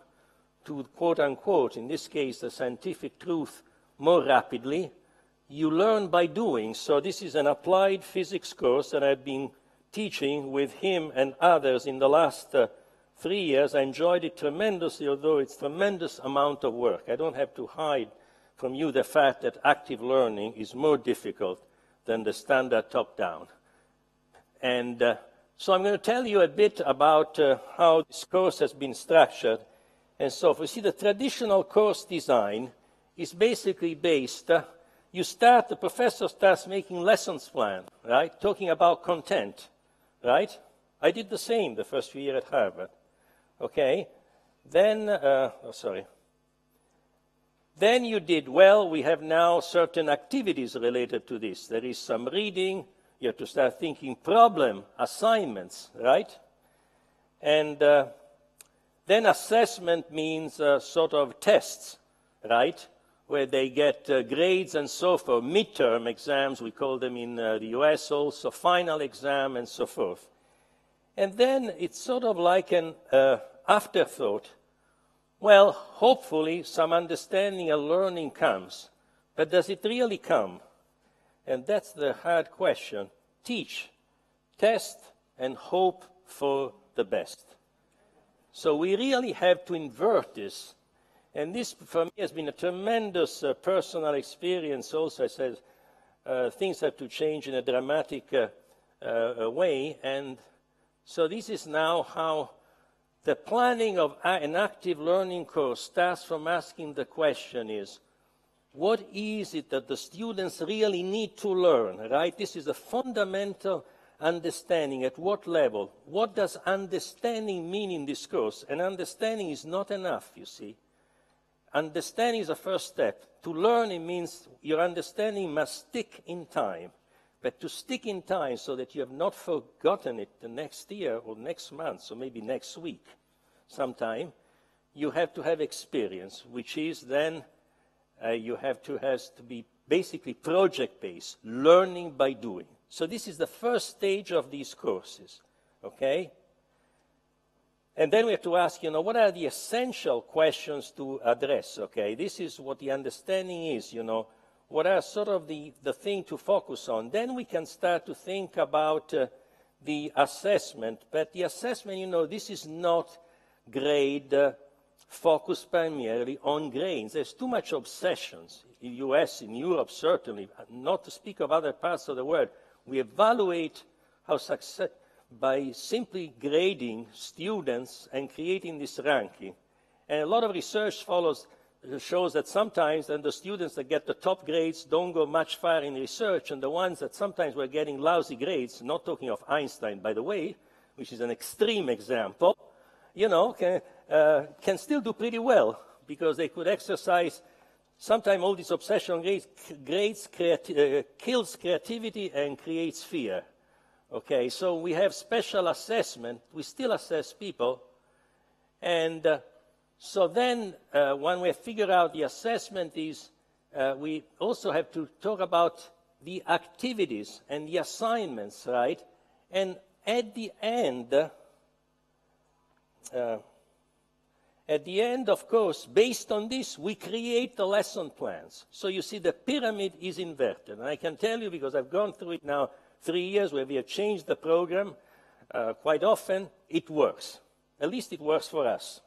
to, quote-unquote, in this case, the scientific truth more rapidly. You learn by doing. So this is an applied physics course that I've been teaching with him and others in the last 3 years. I enjoyed it tremendously, although it's tremendous amount of work. I don't have to hide from you the fact that active learning is more difficult than the standard top-down. And so I'm going to tell you a bit about how this course has been structured. And so if you see, the traditional course design is basically based, the professor starts making lessons plan, right? Talking about content, right? I did the same the first few years at Harvard, okay? Then, Then you did, well, we have now certain activities related to this. There is some reading, you have to start thinking problem, assignments, right? And then assessment means sort of tests, right? Where they get grades and so forth, midterm exams, we call them in the US also, final exam and so forth. And then it's sort of like an afterthought. Well, hopefully some understanding and learning comes, but does it really come? And that's the hard question. Teach, test, and hope for the best. So we really have to invert this. And this, for me, has been a tremendous personal experience also. I said things have to change in a dramatic way. And so this is now how the planning of an active learning course starts from asking the question is, what is it that the students really need to learn, right? This is a fundamental understanding. At what level? What does understanding mean in this course? And understanding is not enough, you see. Understanding is the first step. To learn, it means your understanding must stick in time. But to stick in time so that you have not forgotten it the next year or next month or maybe next week sometime, you have to have experience, which is then has to be basically project-based, learning by doing. So this is the first stage of these courses, okay? And then we have to ask, what are the essential questions to address, okay? This is what the understanding is, what are sort of the thing to focus on. Then we can start to think about the assessment. But the assessment, this is not grade focused primarily on grades. There's too much obsessions in the US, in Europe certainly, not to speak of other parts of the world. We evaluate how success by simply grading students and creating this ranking. And a lot of research shows that sometimes then the students that get the top grades don't go much far in research, and the ones that sometimes were getting lousy grades, not talking of Einstein, by the way, which is an extreme example, can still do pretty well because they could exercise. Sometimes all this obsession on grades kills creativity and creates fear. Okay, so we have special assessment. We still assess people. And so then when we figure out the assessment is, we also have to talk about the activities and the assignments, right? And at the end, of course, based on this, we create the lesson plans. So you see the pyramid is inverted. And I can tell you, because I've gone through it now 3 years where we have changed the program quite often, it works. At least it works for us.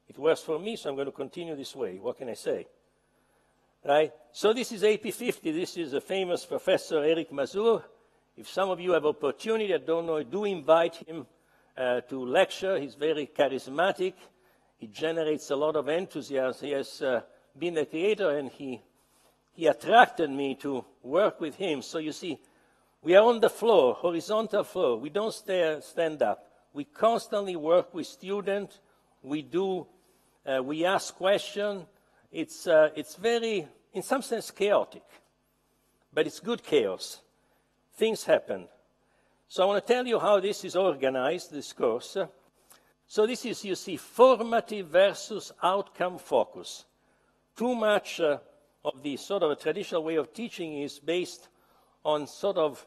It works for me, so I'm going to continue this way. What can I say? Right? So this is AP50. This is a famous professor, Eric Mazur. If some of you have opportunity, I don't know, do invite him to lecture. He's very charismatic. He generates a lot of enthusiasm. He has been a creator, and he attracted me to work with him. So you see, we are on the floor, horizontal floor. We don't stand up. We constantly work with students. We ask questions. It's very, in some sense, chaotic. But it's good chaos. Things happen. So I want to tell you how this is organized, this course. So this is, you see, formative versus outcome focus. Too much of the sort of a traditional way of teaching is based on sort of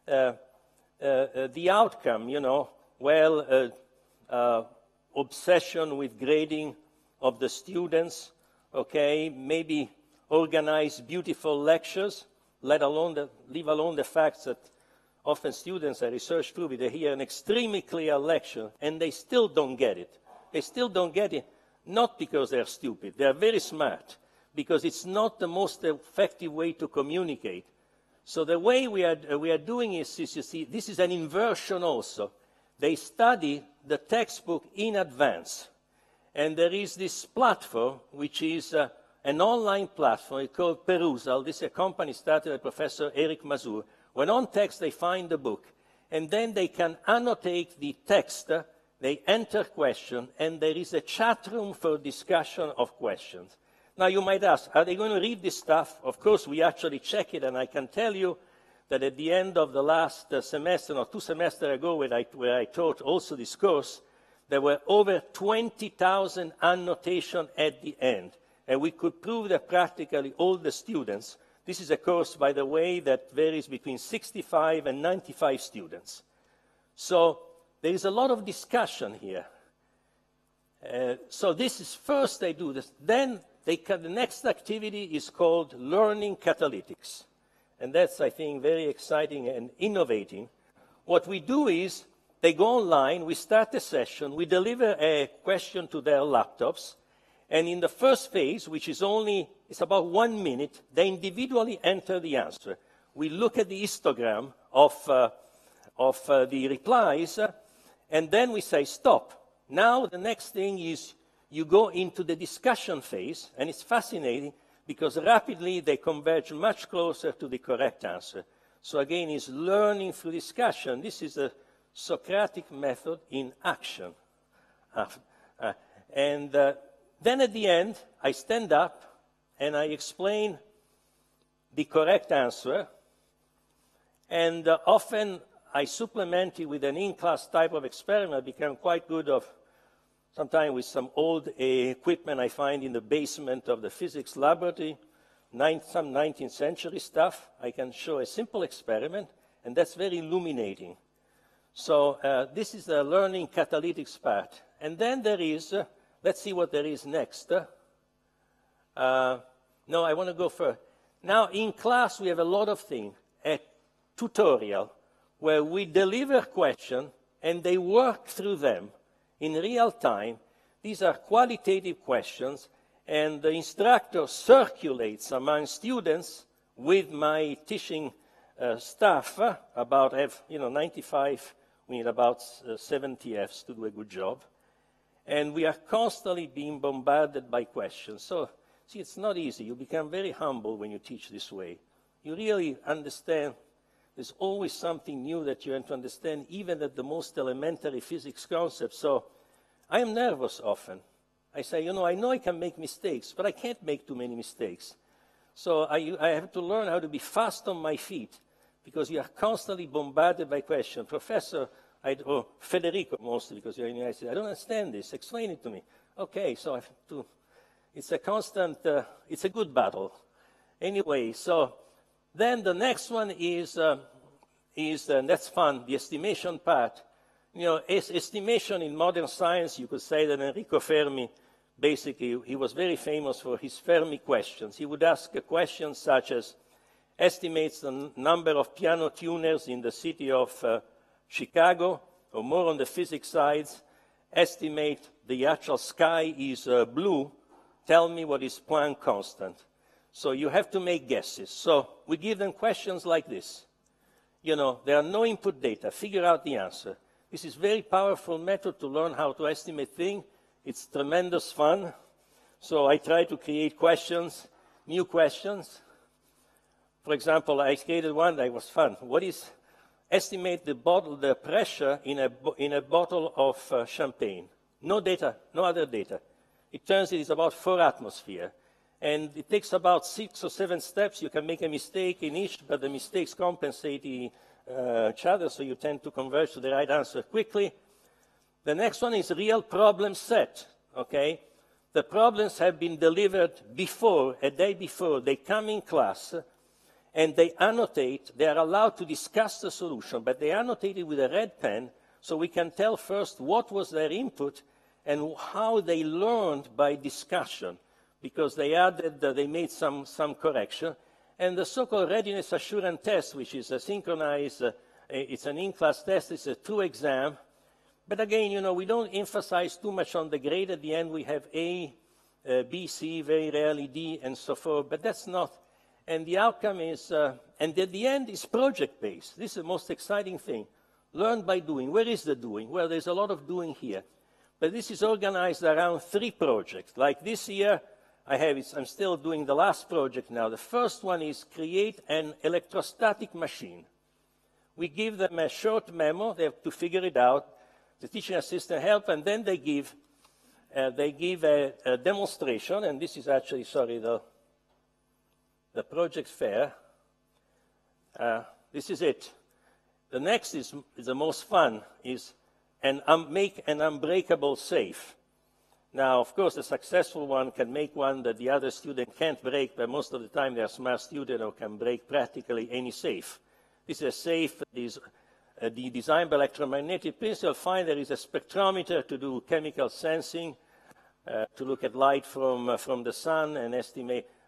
the outcome, obsession with grading of the students, okay, maybe organize beautiful lectures, leave alone the fact that Often students, I researched through it, they hear an extremely clear lecture and they still don't get it. They still don't get it, not because they're stupid. They're very smart, because it's not the most effective way to communicate. So the way we are doing is, you see, this is an inversion also. They study the textbook in advance. And there is this platform, which is an online platform called Perusal. This is a company started by Professor Eric Mazur. When on text, they find the book. And then they can annotate the text. They enter question, and there is a chat room for discussion of questions. Now, you might ask, are they going to read this stuff? Of course, we actually check it, and I can tell you that at the end of the last semester, or 2 semesters ago, where I taught also this course, there were over 20,000 annotations at the end. And we could prove that practically all the students, this is a course, by the way, that varies between 65 and 95 students. So there is a lot of discussion here. So this is first they do this. Then the next activity is called learning catalytics. And that's, I think, very exciting and innovating. What we do is they go online, we start a session, we deliver a question to their laptops, and in the first phase, which is it's about 1 minute, they individually enter the answer. We look at the histogram of the replies, and then we say, stop. Now the next thing is you go into the discussion phase, and it's fascinating because rapidly they converge much closer to the correct answer. So again, it's learning through discussion. This is a Socratic method in action. Then at the end, I stand up and I explain the correct answer. And often I supplement it with an in-class type of experiment. I become quite good sometimes with some old equipment I find in the basement of the physics laboratory, some 19th century stuff. I can show a simple experiment, and that's very illuminating. So this is the learning catalytics part. And then there is, let's see what there is next. No, I want to go further. Now, in class, we have a lot of things. A tutorial where we deliver questions, and they work through them in real time. These are qualitative questions, and the instructor circulates among students with my teaching staff about 95, we need about 70 Fs to do a good job. And we are constantly being bombarded by questions. So, see, it's not easy. You become very humble when you teach this way. You really understand there's always something new that you have to understand, even at the most elementary physics concepts. So I am nervous often. I say, I know I can make mistakes, but I can't make too many mistakes. So I have to learn how to be fast on my feet, because you are constantly bombarded by questions. Professor, or Federico mostly, because you're in the United States, I don't understand this. Explain it to me. Okay, so I have to. It's a constant, it's a good battle. Anyway, so then the next one is and that's fun, the estimation part. Estimation in modern science, you could say that Enrico Fermi, basically, he was very famous for his Fermi questions. He would ask a question such as, estimates the number of piano tuners in the city of Chicago, or more on the physics side, estimate the actual sky is blue, tell me what is Planck constant. So you have to make guesses. So we give them questions like this. There are no input data. Figure out the answer. This is a very powerful method to learn how to estimate things. It's tremendous fun. So I try to create questions, new questions. For example, I created one that was fun. What is estimate the pressure in a bottle of champagne? No data, no other data. It turns it is about 4 atmospheres. And it takes about 6 or 7 steps. You can make a mistake in each, but the mistakes compensate each other, so you tend to converge to the right answer quickly. The next one is real problem set, okay? The problems have been delivered before, a day before. They come in class, and they annotate. They are allowed to discuss the solution, but they annotate it with a red pen, so we can tell first what was their input and how they learned by discussion, because they added, they made some correction. And the so-called readiness assurance test, which is a synchronized It's an in-class test. It's a true exam. But again, you know, we don't emphasize too much on the grade. At the end, we have A, B, C, very rarely D, and so forth. But that's not. And the outcome is, and at the end, is project-based. This is the most exciting thing. Learn by doing. Where is the doing? Well, there's a lot of doing here. But this is organized around 3 projects. Like this year, I'm still doing the last project now. The first one is create an electrostatic machine. We give them a short memo. They have to figure it out. The teaching assistant help, and then they give a demonstration. And this is actually, sorry, the project fair. This is it. The next is the most fun, is make an unbreakable safe. Now, of course, a successful one can make one that the other student can't break, but most of the time they're a smart student who can break practically any safe. This is a safe that is designed by electromagnetic principle. You'll find there is a spectrometer to do chemical sensing, to look at light from the sun and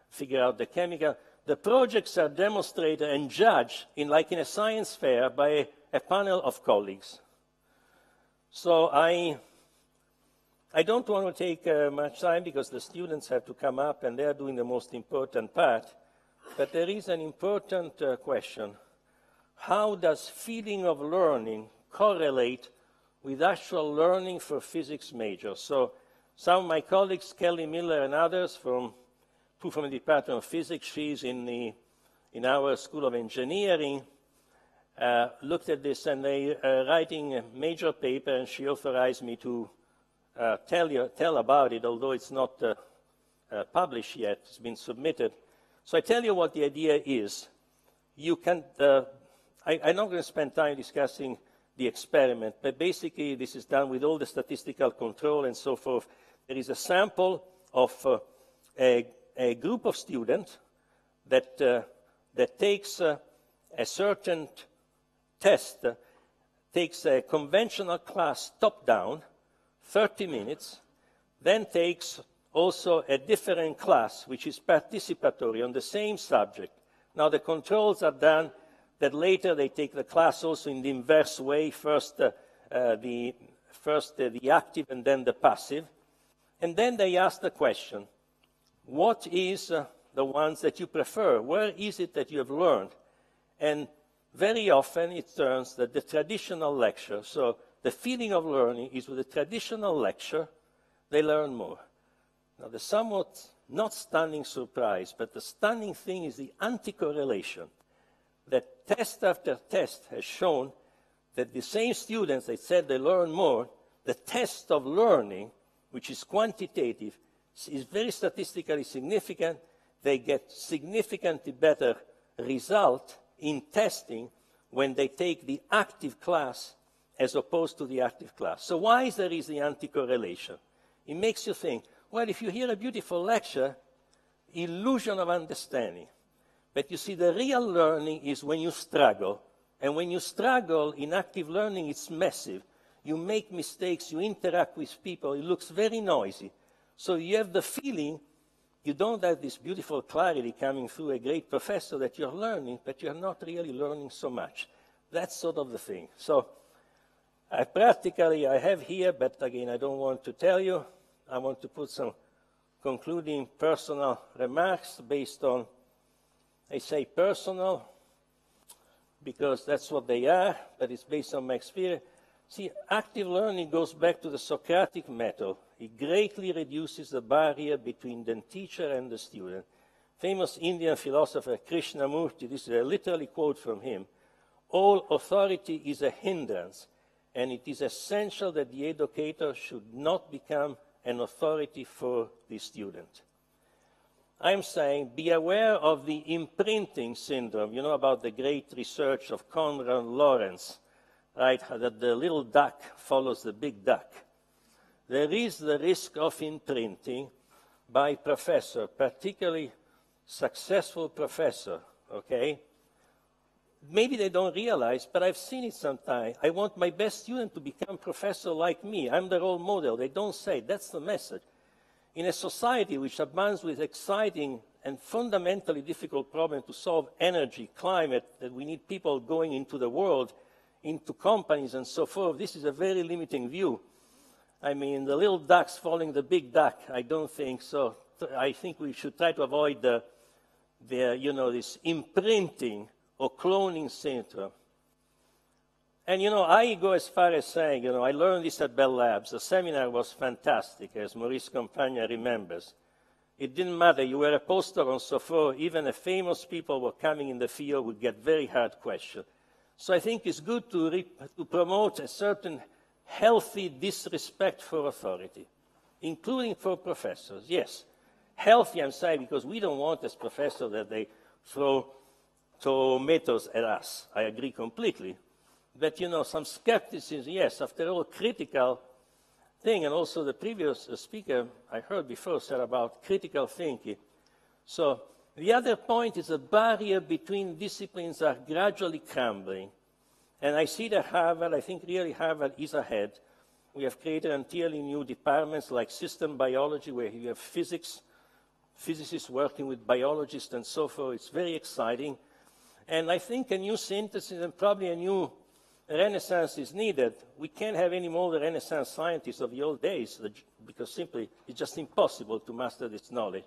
figure out the chemical. The projects are demonstrated and judged like in a science fair by a panel of colleagues. So I don't want to take much time because the students have to come up and they're doing the most important part. But there is an important question. How does feeling of learning correlate with actual learning for physics majors? So some of my colleagues, Kelly Miller and others from the Department of Physics, she's in our School of Engineering, looked at this and they are writing a major paper, and she authorized me to tell about it, although it's not published yet. It's been submitted. So I tell you what the idea is. You can, I'm not going to spend time discussing the experiment, but basically this is done with all the statistical control and so forth. There is a sample of a group of students that takes a certain test, takes a conventional class top-down, 30 minutes, then takes also a different class, which is participatory on the same subject. Now the controls are done that later they take the class also in the inverse way, first the active and then the passive. And then they ask the question, what is the ones that you prefer? Where is it that you have learned? And very often it turns that the traditional lecture, so the feeling of learning is with the traditional lecture, they learn more. Now the somewhat not stunning surprise, but the stunning thing is the anti-correlation. That test after test has shown that the same students that said they learn more, the test of learning, which is quantitative, is very statistically significant. They get significantly better result in testing when they take the active class as opposed to the active class. So why is there is the anti-correlation? It makes you think, well, if you hear a beautiful lecture, illusion of understanding. But you see, the real learning is when you struggle. And when you struggle in active learning, it's massive. You make mistakes, you interact with people, it looks very noisy. So you have the feeling, you don't have this beautiful clarity coming through a great professor that you're learning, but you're not really learning so much. That's sort of the thing. So I have here, but again, I don't want to tell you. I want to put some concluding personal remarks based on, I say personal, because that's what they are, but it's based on my experience. See, active learning goes back to the Socratic method. It greatly reduces the barrier between the teacher and the student. Famous Indian philosopher Krishnamurti, this is a literally quote from him, all authority is a hindrance, and it is essential that the educator should not become an authority for the student. I'm saying be aware of the imprinting syndrome. You know about the great research of Konrad Lorenz, right? That the little duck follows the big duck. There is the risk of imprinting by professor, particularly successful professor, okay? Maybe they don't realize, but I've seen it sometimes. I want my best student to become professor like me. I'm the role model. They don't say, that's the message. In a society which abounds with exciting and fundamentally difficult problems to solve, energy, climate, that we need people going into the world into companies and so forth, this is a very limiting view. I mean, the little ducks following the big duck, I don't think so. I think we should try to avoid this imprinting or cloning syndrome. And, I go as far as saying, I learned this at Bell Labs. The seminar was fantastic, as Maurice Campagna remembers. It didn't matter. You were a poster on so forth. Even the famous people were coming in the field would get very hard questions. So I think it's good to promote a certain healthy disrespect for authority, including for professors. Yes, healthy, I'm saying, because we don't want as professors that they throw tomatoes at us. I agree completely. But, some skepticism, yes, after all, critical thing, and also the previous speaker I heard before said about critical thinking. So the other point is the barrier between disciplines are gradually crumbling. And I see that Harvard, I think really Harvard is ahead. We have created entirely new departments like system biology, where you have physicists working with biologists and so forth. It's very exciting. And I think a new synthesis and probably a new renaissance is needed. We can't have any more the Renaissance scientists of the old days because simply it's just impossible to master this knowledge.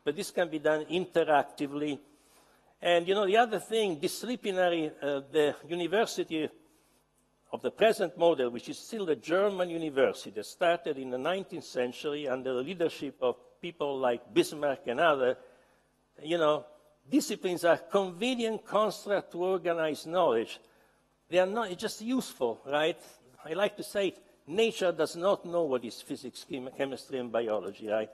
But this can be done interactively. And, the other thing, disciplinary, the university of the present model, which is still the German university that started in the 19th century under the leadership of people like Bismarck and others, disciplines are convenient construct to organize knowledge. They are not, it's just useful, right? I like to say nature does not know what is physics, chemistry, and biology, right?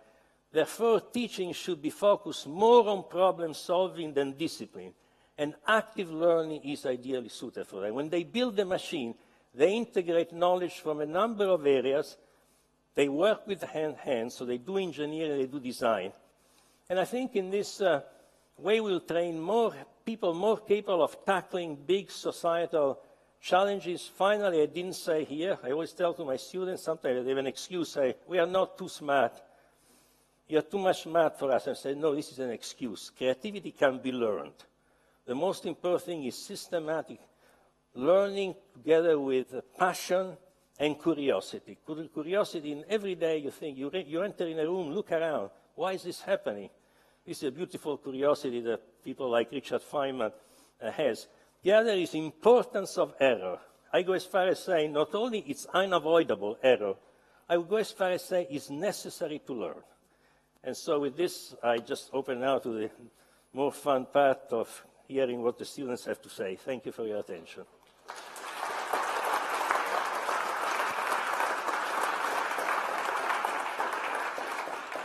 Therefore, teaching should be focused more on problem solving than discipline. And active learning is ideally suited for that. When they build the machine, they integrate knowledge from a number of areas. They work with hands, so they do engineering, they do design. And I think in this way we'll train more people more capable of tackling big societal challenges. Finally, I didn't say here, I always tell to my students, sometimes they have an excuse, say, we are not too smart. You're too much smart for us. I say, no, this is an excuse. Creativity can be learned. The most important thing is systematic learning together with passion and curiosity. Curiosity in every day you think, you enter in a room, look around. Why is this happening? This is a beautiful curiosity that people like Richard Feynman has. The other is importance of error. I go as far as saying not only it's unavoidable error, I would go as far as saying it's necessary to learn. And so with this, I just open now to the more fun part of hearing what the students have to say. Thank you for your attention.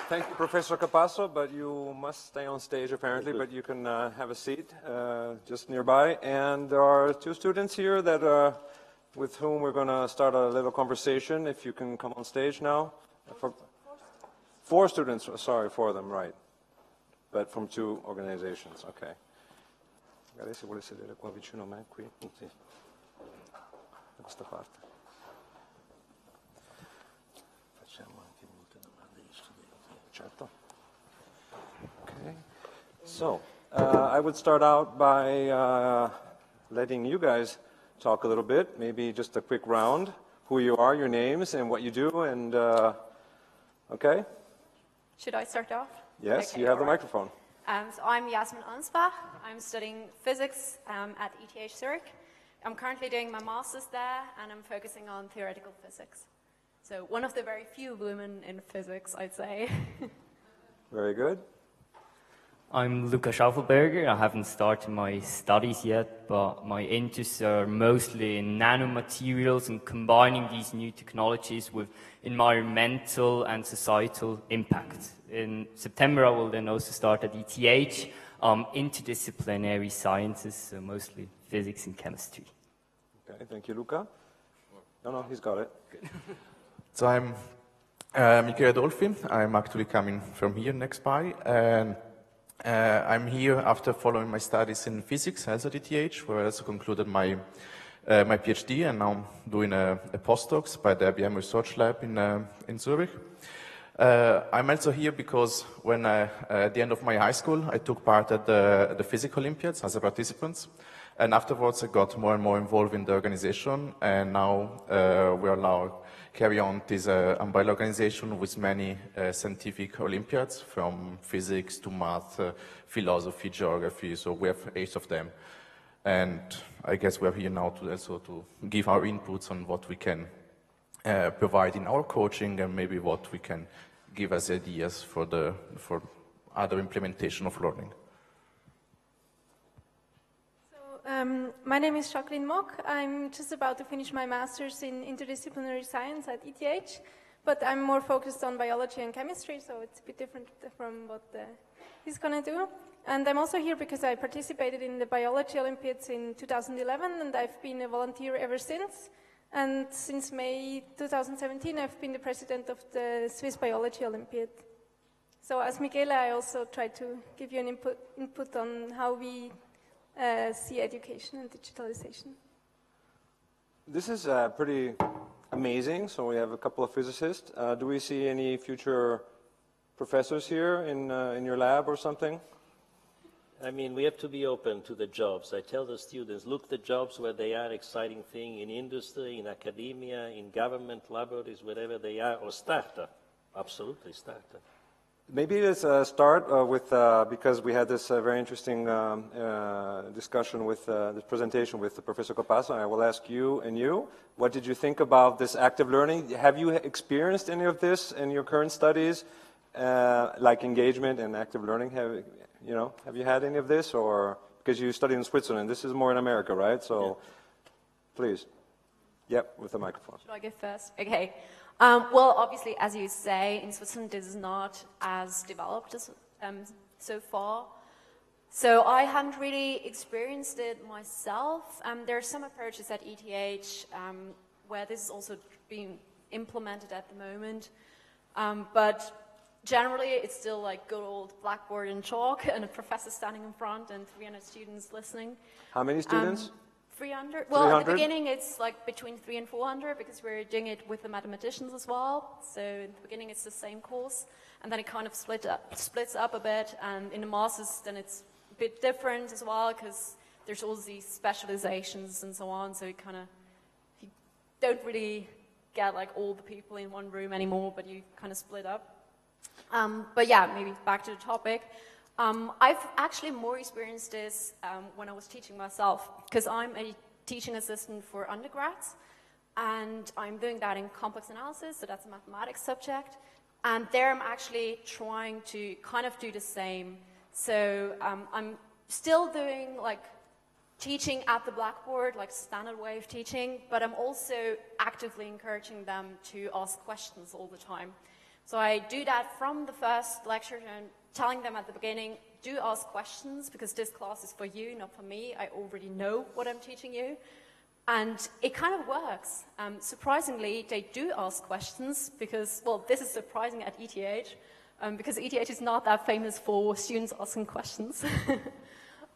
Thank you, Professor Capasso, but you must stay on stage apparently, but you can have a seat just nearby. And there are two students here that with whom we're going to start a little conversation, if you can come on stage now. Four students, sorry, four of them, right. But from two organizations, okay. Magari se vuole sedere qua vicino a me, qui, sì. Da questa parte. Facciamo anche molte domande agli studenti. Certo. Okay. So, I would start out by letting you guys talk a little bit, maybe just a quick round, who you are, your names, and what you do, and okay? Should I start off? Yes, okay, you have the right. microphone. So I'm Yasmin Ansbach. I'm studying physics at ETH Zurich. I'm currently doing my master's there, and I'm focusing on theoretical physics. So one of the very few women in physics, I'd say. Very good. I'm Luca Schaufelberger. I haven't started my studies yet, but my interests are mostly in nanomaterials and combining these new technologies with environmental and societal impact. In September, I will then also start at ETH, interdisciplinary sciences, so mostly physics and chemistry. Okay, thank you, Luca. No, he's got it. Good. So I'm Michele Adolfi. I'm actually coming from here next by, and I'm here after following my studies in physics as at ETH, where I also concluded my PhD, and now I'm doing a postdoc by the IBM Research Lab in Zurich. I'm also here because when at the end of my high school, I took part at the Physics Olympiads as a participant. And afterwards, I got more and more involved in the organization, and now we are now carry on this umbrella organization with many scientific Olympiads, from physics to math, philosophy, geography. So we have 8 of them, and I guess we're here now to also to give our inputs on what we can provide in our coaching, and maybe what we can give as ideas for other implementation of learning. My name is Jacqueline Mock. I'm just about to finish my master's in interdisciplinary science at ETH, but I'm more focused on biology and chemistry, so it's a bit different from what he's going to do. And I'm also here because I participated in the biology Olympiads in 2011, and I've been a volunteer ever since. And since May 2017, I've been the president of the Swiss Biology Olympiad. So as Michele, I also try to give you an input on how we see education and digitalization. This is pretty amazing. So we have a couple of physicists. Do we see any future professors here in your lab or something? I mean, we have to be open to the jobs. I tell the students, look the jobs where they are, exciting thing in industry, in academia, in government laboratories, wherever they are, or startup. Absolutely startup. Maybe let's start with, because we had this very interesting discussion with this presentation with Professor Capasso. I will ask you and you, what did you think about this active learning? Have you experienced any of this in your current studies, like engagement and active learning? Have you had any of this, or because you studied in Switzerland? This is more in America, right? So, yeah. Please. Yep, with the microphone. Should I go first? Okay. Well, obviously, as you say, in Switzerland, this is not as developed as, so far. So I haven't really experienced it myself. There are some approaches at ETH where this is also being implemented at the moment. But generally, it's still like good old blackboard and chalk and a professor standing in front and 300 students listening. How many students? 300. Well, 300? At the beginning, it's like between 300 and 400 because we're doing it with the mathematicians as well. So in the beginning, it's the same course, and then it kind of splits up a bit. And in the masters, then it's a bit different as well because there's all these specializations and so on. So you don't really get like all the people in one room anymore, but you kind of split up. But yeah, maybe back to the topic. I've actually more experienced this when I was teaching myself, because I'm a teaching assistant for undergrads, and I'm doing that in complex analysis, so that's a mathematics subject, and there I'm actually trying to kind of do the same. So I'm still doing like teaching at the blackboard, like standard way of teaching, but I'm also actively encouraging them to ask questions all the time. So I do that from the first lecture and telling them at the beginning, do ask questions because this class is for you, not for me. I already know what I'm teaching you. And it kind of works. Surprisingly, they do ask questions because, well, this is surprising at ETH because ETH is not that famous for students asking questions.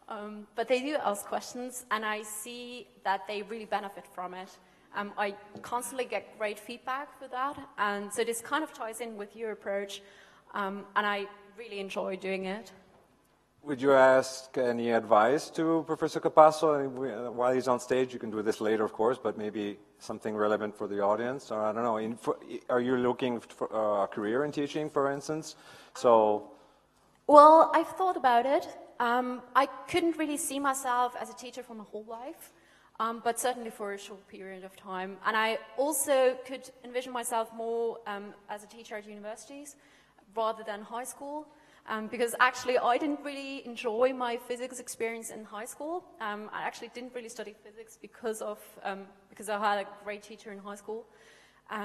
But they do ask questions, and I see that they really benefit from it. I constantly get great feedback for that, and so this kind of ties in with your approach, and I really enjoy doing it. Would you ask any advice to Professor Capasso while he's on stage? You can do this later, of course, but maybe something relevant for the audience. Or I don't know. Are you looking for a career in teaching, for instance? So, well, I've thought about it. I couldn't really see myself as a teacher for my whole life, but certainly for a short period of time. And I also could envision myself more as a teacher at universities rather than high school, because actually I didn't really enjoy my physics experience in high school. I actually didn't really study physics because I had a great teacher in high school.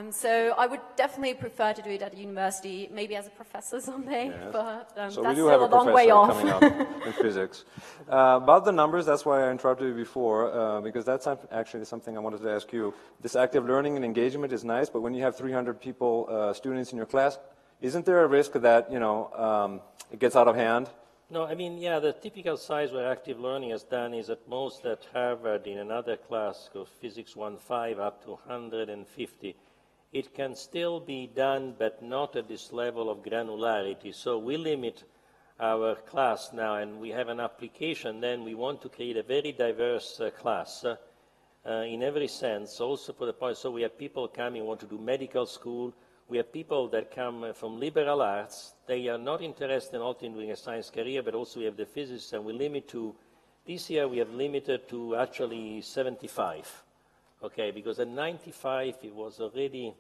So I would definitely prefer to do it at university, maybe as a professor someday, yes. But so that's we do have still a long way off. coming up in physics. About the numbers, that's why I interrupted you before, because that's actually something I wanted to ask you. This active learning and engagement is nice, but when you have 300 people, students in your class, isn't there a risk that, it gets out of hand? No, I mean, yeah, the typical size where active learning is done is at most at Harvard in another class called Physics 1.5 up to 150. It can still be done, but not at this level of granularity. So we limit our class now and we have an application, then we want to create a very diverse class in every sense, also for the point, so we have people coming who want to do medical school, we have people that come from liberal arts, they are not interested in doing a science career, but also we have the physicists, and we limit to, this year we have limited to actually 75, okay, because at 95 it was already,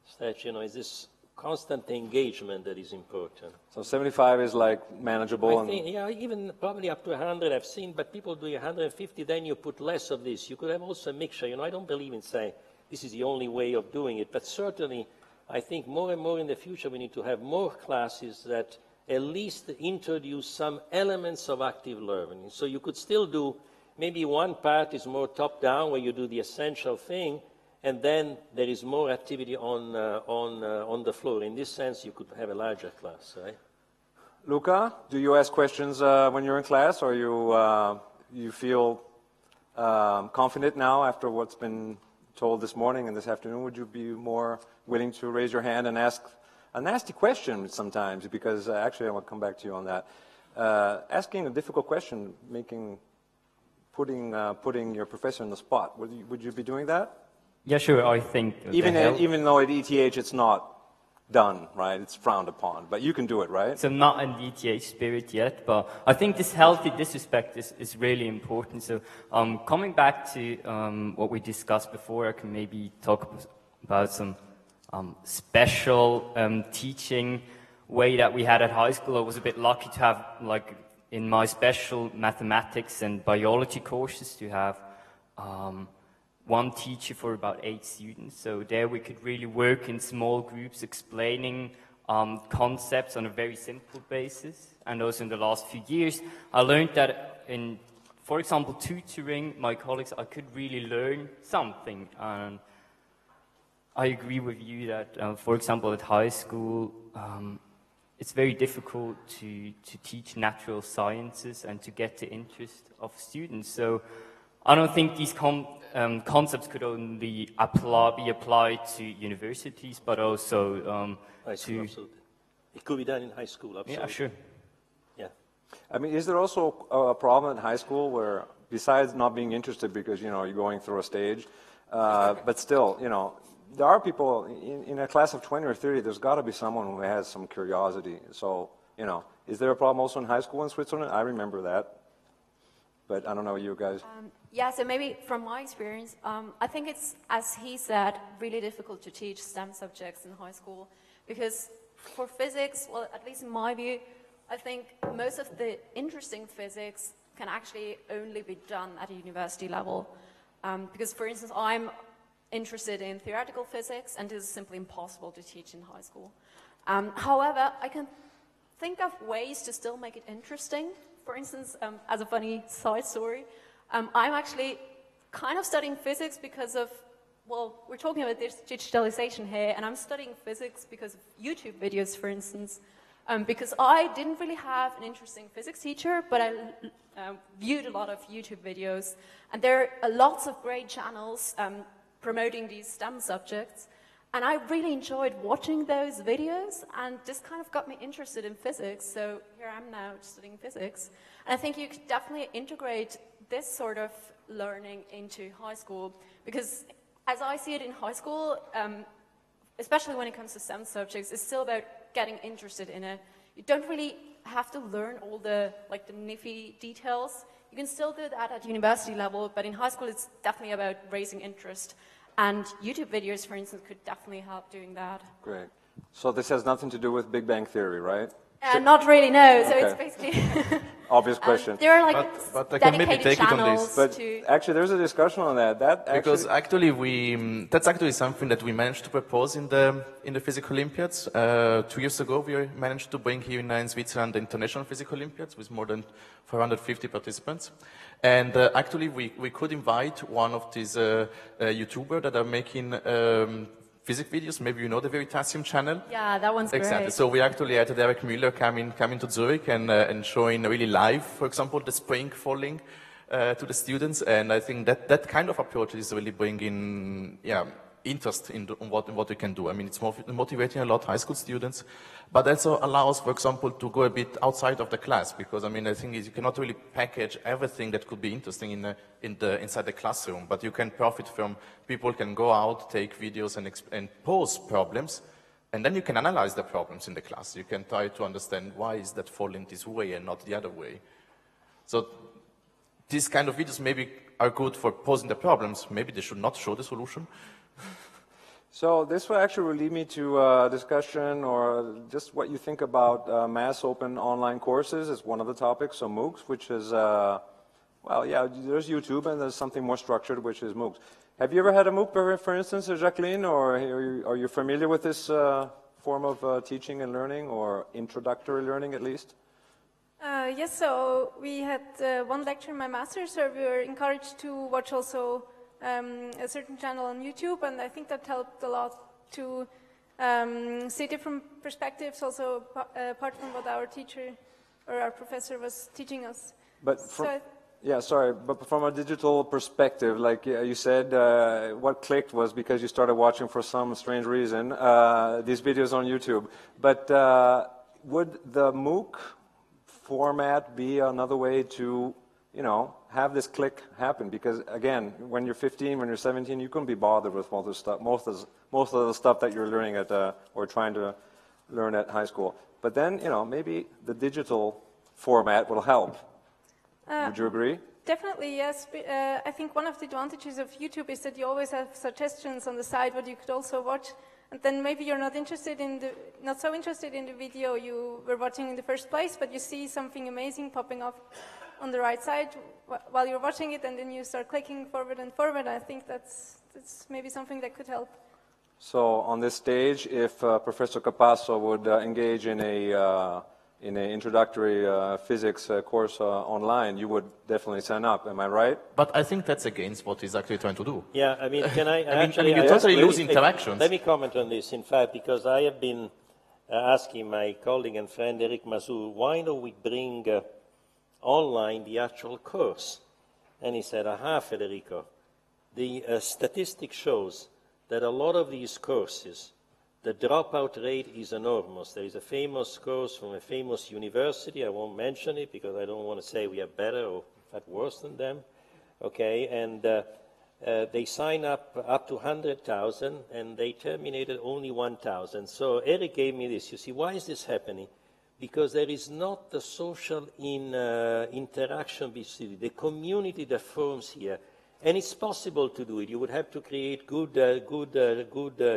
such, it's this constant engagement that is important. So 75 is like manageable? I think, yeah, even probably up to 100 I've seen, but people doing 150, then you put less of this. You could have also a mixture. I don't believe in saying this is the only way of doing it, but certainly I think more and more in the future we need to have more classes that at least introduce some elements of active learning. So you could still do, maybe one part is more top-down where you do the essential thing, and then there is more activity on the floor. In this sense, you could have a larger class, right? Luca, do you ask questions when you're in class, or you feel confident now after what's been told this morning and this afternoon? Would you be more willing to raise your hand and ask a nasty question sometimes? Because actually, I want to come back to you on that. Asking a difficult question, putting your professor on the spot. Would you be doing that? Yeah, sure, I think... Even though at ETH it's not done, right? It's frowned upon, but you can do it, right? So not in the ETH spirit yet, but I think this healthy disrespect is really important. So coming back to what we discussed before, I can maybe talk about some special teaching way that we had at high school. I was a bit lucky to have, like, in my special mathematics and biology courses, to have one teacher for about 8 students. So there we could really work in small groups explaining concepts on a very simple basis. And also in the last few years, I learned that in, for example, tutoring my colleagues, I could really learn something. And I agree with you that, for example, at high school, it's very difficult to teach natural sciences and to get the interest of students. So I don't think these concepts could only be applied to universities, but also high school, absolutely. It could be done in high school, absolutely. Yeah, sure. Yeah. I mean, is there also a problem in high school where, besides not being interested because, you're going through a stage, but still, there are people, in a class of 20 or 30, there's got to be someone who has some curiosity. So, is there a problem also in high school in Switzerland? I remember that. But I don't know, you guys. Yeah, so maybe from my experience, I think it's, as he said, really difficult to teach STEM subjects in high school. Because for physics, well, at least in my view, I think most of the interesting physics can actually only be done at a university level. Because, for instance, I'm interested in theoretical physics, and this is simply impossible to teach in high school. However, I can think of ways to still make it interesting. For instance, as a funny side story, I'm actually kind of studying physics because of, well, we're talking about this digitalization here, and I'm studying physics because of YouTube videos, for instance, because I didn't really have an interesting physics teacher, but I viewed a lot of YouTube videos, and there are lots of great channels promoting these STEM subjects, and I really enjoyed watching those videos, and this kind of got me interested in physics, so here I am now studying physics. And I think you could definitely integrate this sort of learning into high school, because as I see it in high school, especially when it comes to STEM subjects, it's still about getting interested in it. You don't really have to learn all the nifty details. You can still do that at university level, but in high school it's definitely about raising interest. And YouTube videos, for instance, could definitely help doing that. Great. So this has nothing to do with Big Bang Theory, right? Not really, no. So Okay. it's basically... Obvious question. there are but I can maybe dedicated take it on channels this. But actually, there's a discussion on that. Because actually, that's actually something that we managed to propose in the Physics Olympiads. 2 years ago, we managed to bring here in Switzerland the International Physics Olympiads with more than 450 participants. And actually, we could invite one of these YouTubers that are making physics videos. Maybe you know the Veritasium channel. Yeah, that one's Exactly. great. So we actually had Derek Müller coming to Zurich and showing really live, for example, the spring falling to the students. And I think that kind of approach is really bringing interest in what you can do. I mean, it's motivating a lot high school students, but also allows, for example, to go a bit outside of the class, because I mean, the thing is, you cannot really package everything that could be interesting inside the classroom, but you can profit from, people can go out, take videos and pose problems, and then you can analyze the problems in the class. You can try to understand why is that falling this way and not the other way. So these kind of videos maybe are good for posing the problems. Maybe they should not show the solution. So this will actually lead me to a discussion or just what you think about mass open online courses is one of the topics, so MOOCs, which is, well, yeah, there's YouTube and there's something more structured, which is MOOCs. Have you ever had a MOOC, for instance, Jacqueline, or are you familiar with this form of teaching and learning, or introductory learning at least? Yes, so we had one lecture in my master's, so we were encouraged to watch also a certain channel on YouTube, and I think that helped a lot to see different perspectives, also apart from what our teacher or our professor was teaching us. But yeah, sorry, but from a digital perspective, like you said, what clicked was because you started watching for some strange reason these videos on YouTube. But would the MOOC format be another way to, you know, have this click happen? Because again, when you're 15, when you're 17, you couldn't be bothered with most of the stuff that you're learning at or trying to learn at high school. But then, you know, maybe the digital format will help. Would you agree? Definitely, yes. I think one of the advantages of YouTube is that you always have suggestions on the side what you could also watch. And then maybe you're not so interested in the video you were watching in the first place, but you see something amazing popping up on the right side while you're watching it, and then you start clicking forward and forward. I think that's maybe something that could help. So on this stage, if Professor Capasso would engage in an introductory physics course online, you would definitely sign up. Am I right? But I think that's against what he's actually trying to do. Yeah, I mean, can I you totally lose interactions. Let me comment on this, in fact, because I have been asking my colleague and friend Eric Mazur, why don't we bring online the actual course? And he said, aha, Federico, the statistic shows that a lot of these courses, the dropout rate is enormous. There is a famous course from a famous university. I won't mention it because I don't want to say we are better or in fact worse than them. Okay, and they sign up to 100,000 and they terminated only 1,000. So Eric gave me this. You see, why is this happening? Because there is not the social interaction between the community that forms here. And it's possible to do it. You would have to create good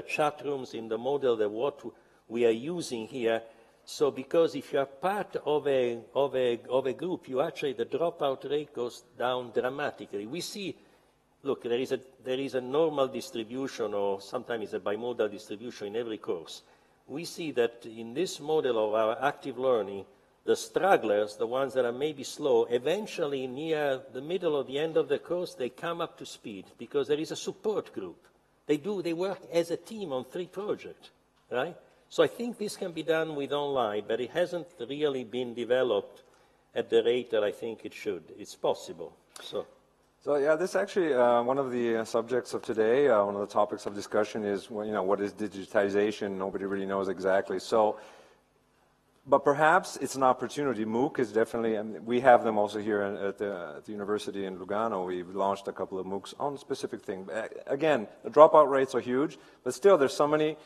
chat rooms in the model that what we are using here. So because if you are part of a group, you actually, the dropout rate goes down dramatically. We see, look, there is a normal distribution, or sometimes it's a bimodal distribution in every course. We see that in this model of our active learning, the stragglers, the ones that are maybe slow, eventually near the middle or the end of the course, they come up to speed because there is a support group. They work as a team on 3 projects, right? So I think this can be done with online, but it hasn't really been developed at the rate that I think it should. It's possible. So yeah, this is actually one of the subjects of today. One of the topics of discussion is, well, you know, what is digitization? Nobody really knows exactly. So. But perhaps it's an opportunity. MOOC is definitely, I mean, we have them also here at the university in Lugano. We've launched a couple of MOOCs on a specific thing. Again, the dropout rates are huge, but still there's so many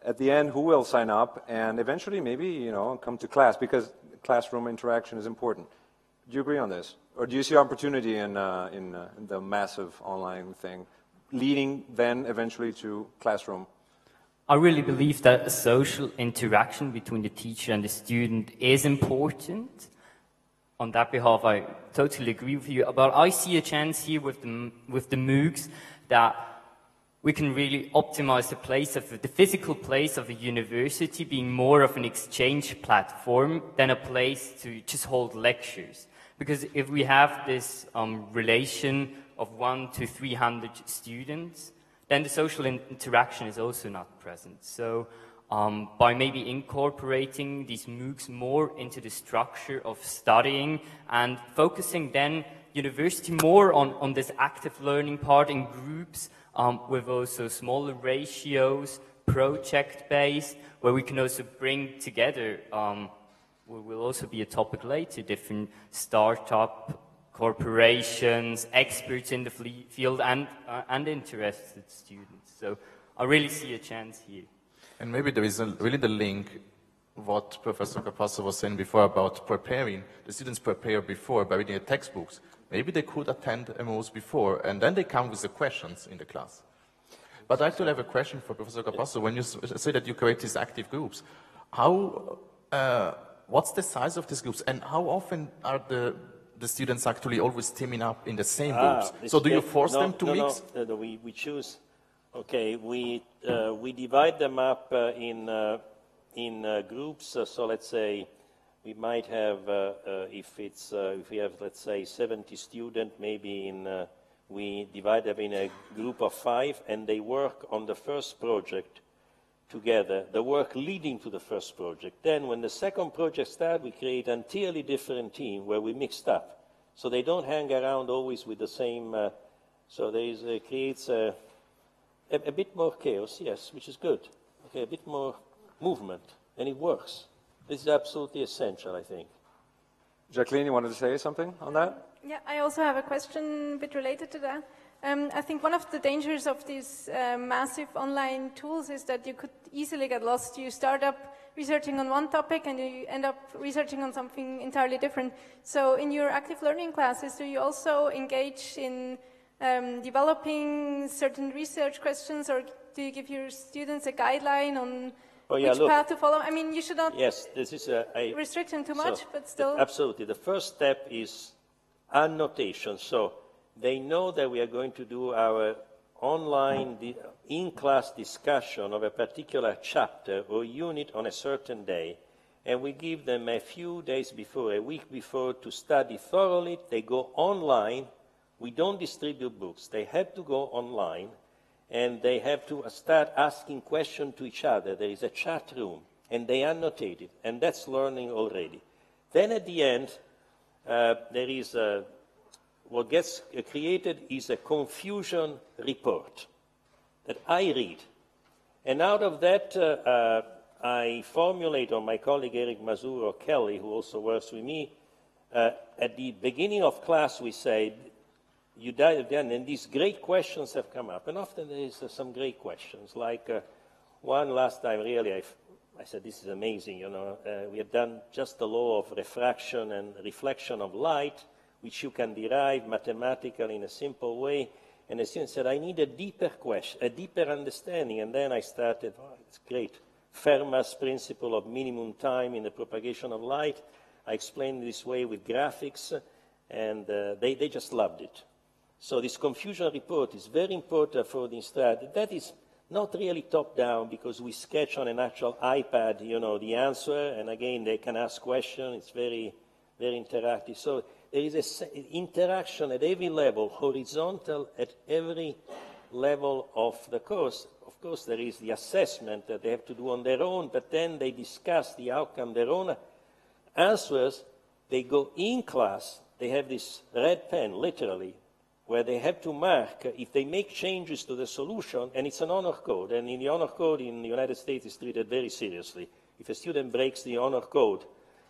at the end who will sign up and eventually maybe, you know, come to class because classroom interaction is important. Do you agree on this? Or do you see opportunity in the massive online thing leading then eventually to classroom? I really believe that social interaction between the teacher and the student is important. On that behalf, I totally agree with you. But I see a chance here with the MOOCs that we can really optimize the physical place of a university being more of an exchange platform than a place to just hold lectures. Because if we have this relation of 1 to 300 students, then the social interaction is also not present. So by maybe incorporating these MOOCs more into the structure of studying and focusing then university more on this active learning part in groups, with also smaller ratios, project-based, where we can also bring together, will also be a topic later, different startup corporations, experts in the field, and interested students. So I really see a chance here. And maybe there is really the link, what Professor Capasso was saying before about preparing. The students prepare before by reading the textbooks. Maybe they could attend MOs before, and then they come with the questions in the class. But I still have a question for Professor Capasso. When you say that you create these active groups, what's the size of these groups, and how often are the students actually always teaming up in the same groups? So do you force them to mix? No, we choose. Okay, we divide them up in groups. So let's say we might have, if we have, let's say, 70 students, maybe we divide them in a group of 5, and they work on the first project together, the work leading to the first project. Then when the second project starts, we create an entirely different team where we mixed up. So they don't hang around always with the same, so there creates a bit more chaos, yes, which is good. Okay, a bit more movement, and it works. This is absolutely essential, I think. Jacqueline, you wanted to say something on that? Yeah, I also have a question a bit related to that. I think one of the dangers of these massive online tools is that you could easily get lost. You start up researching on one topic and you end up researching on something entirely different. So in your active learning classes, do you also engage in developing certain research questions, or do you give your students a guideline on which path to follow? I mean, you should not restrict them too much, but still. Absolutely. The first step is annotation. So they know that we are going to do our online in-class discussion of a particular chapter or unit on a certain day, and we give them a few days before, a week before, to study thoroughly. They go online. We don't distribute books. They have to go online, and they have to start asking questions to each other. There is a chat room, and they annotate it, and that's learning already. Then at the end, there is what gets created is a confusion report that I read. And out of that, I formulate, or my colleague Eric Mazur Kelly, who also works with me, at the beginning of class we say, you dive down, and these great questions have come up. And often there is some great questions, like one last time, really, I said, this is amazing, you know. We have done just the law of refraction and reflection of light, which you can derive mathematically in a simple way. And the student said, I need a deeper question, a deeper understanding. And then I started, oh, it's great. Fermat's principle of minimum time in the propagation of light. I explained this way with graphics, and they just loved it. So this confusion report is very important for the instructor. That is not really top-down, because we sketch on an actual iPad, you know, the answer, and again, they can ask questions. It's very, very interactive. So there is an interaction at every level, horizontal at every level of the course. Of course, there is the assessment that they have to do on their own, but then they discuss the outcome, their own answers. They go in class. They have this red pen, literally, where they have to mark if they make changes to the solution, and it's an honor code. And in the honor code in the United States, it's treated very seriously. If a student breaks the honor code,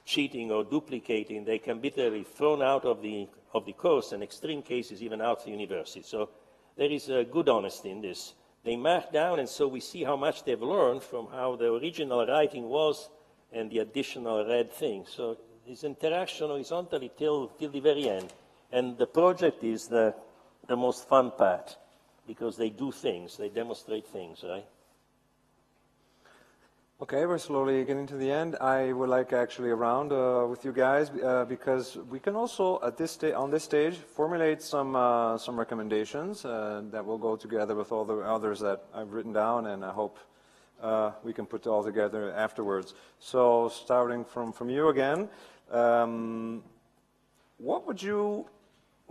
cheating or duplicating, they can be literally thrown out of the course, and in extreme cases, even out of the university. So there is a good honesty in this. They mark down, and so we see how much they've learned from how the original writing was and the additional red thing. So this interaction horizontally till the very end. And the project is the most fun part, because they do things, they demonstrate things, right? Okay, we're slowly getting to the end. I would like actually a round with you guys, because we can also at this on this stage formulate some recommendations that will go together with all the others that I've written down, and I hope we can put it all together afterwards. So starting from you again, what would you?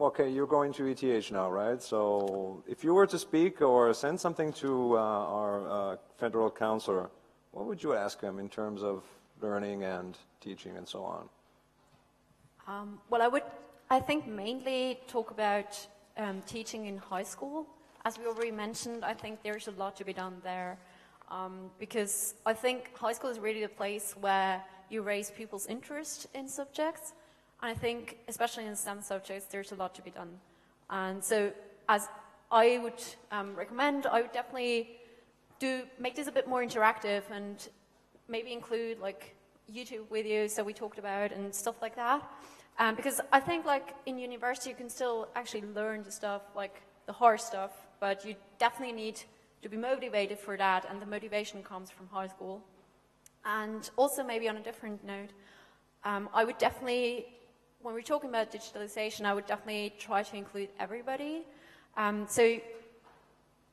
Okay, you're going to ETH now, right? So if you were to speak or send something to our federal counselor, what would you ask him in terms of learning and teaching and so on? Well, I think mainly talk about teaching in high school. as we already mentioned, I think there's a lot to be done there. Because I think high school is really the place where you raise people's interest in subjects. And I think, especially in STEM subjects, there's a lot to be done. And so, as I would recommend, I would definitely make this a bit more interactive and maybe include like YouTube videos that we talked about and stuff like that. Because I think like in university you can still actually learn the stuff, like the hard stuff, but you definitely need to be motivated for that, and the motivation comes from high school. And also maybe on a different note, I would definitely, when we're talking about digitalization, I would definitely try to include everybody. So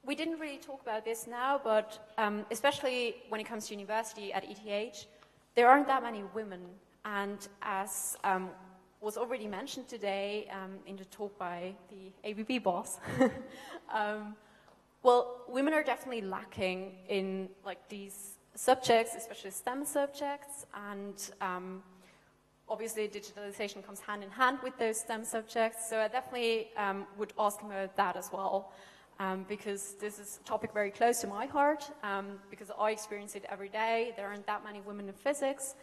we didn't really talk about this now, but especially when it comes to university at ETH, there aren't that many women. And as was already mentioned today in the talk by the ABB boss, well, women are definitely lacking in like these subjects, especially STEM subjects, and obviously digitalization comes hand in hand with those STEM subjects, so I definitely would ask him about that as well, because this is a topic very close to my heart, because I experience it every day. There aren't that many women in physics,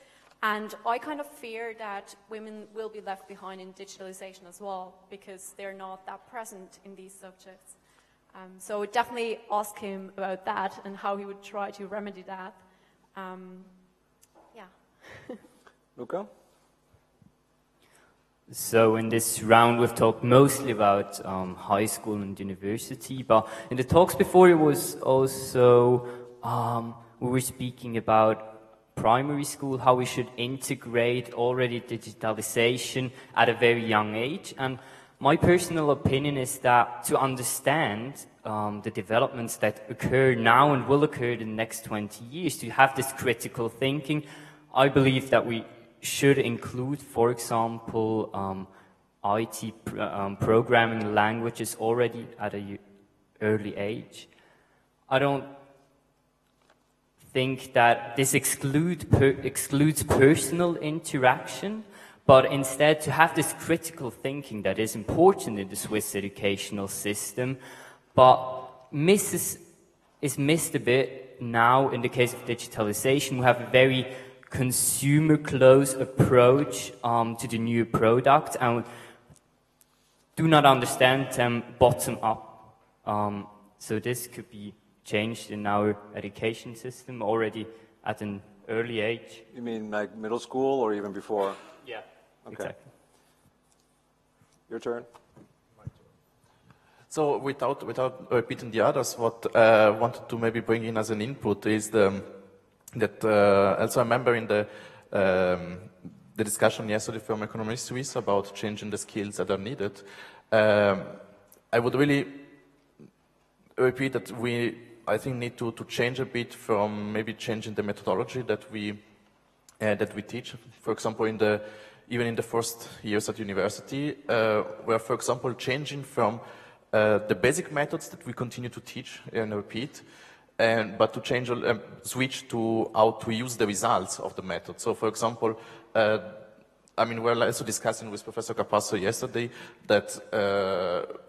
and I kind of fear that women will be left behind in digitalization as well, because they're not that present in these subjects. So I would definitely ask him about that and how he would try to remedy that. Yeah. Luca? So in this round we've talked mostly about high school and university, but in the talks before it was also, we were speaking about primary school, how we should integrate already digitalization at a very young age. And my personal opinion is that to understand the developments that occur now and will occur in the next 20 years, to have this critical thinking, I believe that we should include, for example, IT programming languages already at an early age. I don't think that this excludes personal interaction, but instead to have this critical thinking that is important in the Swiss educational system, but is missed a bit now in the case of digitalization. We have a very consumer-close approach to the new product and do not understand them bottom-up. So this could be changed in our education system already at an early age. You mean like middle school or even before? Yeah, okay. Exactly. Your turn. So without repeating the others, what I wanted to maybe bring in as an input is that also I remember in the discussion yesterday from Economist Suisse about changing the skills that are needed. I would really repeat that I think need to change a bit from maybe changing the methodology that we teach. For example, even in the first years at university, where, for example, changing from the basic methods that we continue to teach and repeat, but to switch to how to use the results of the method. So, for example, we're also discussing with Professor Capasso yesterday that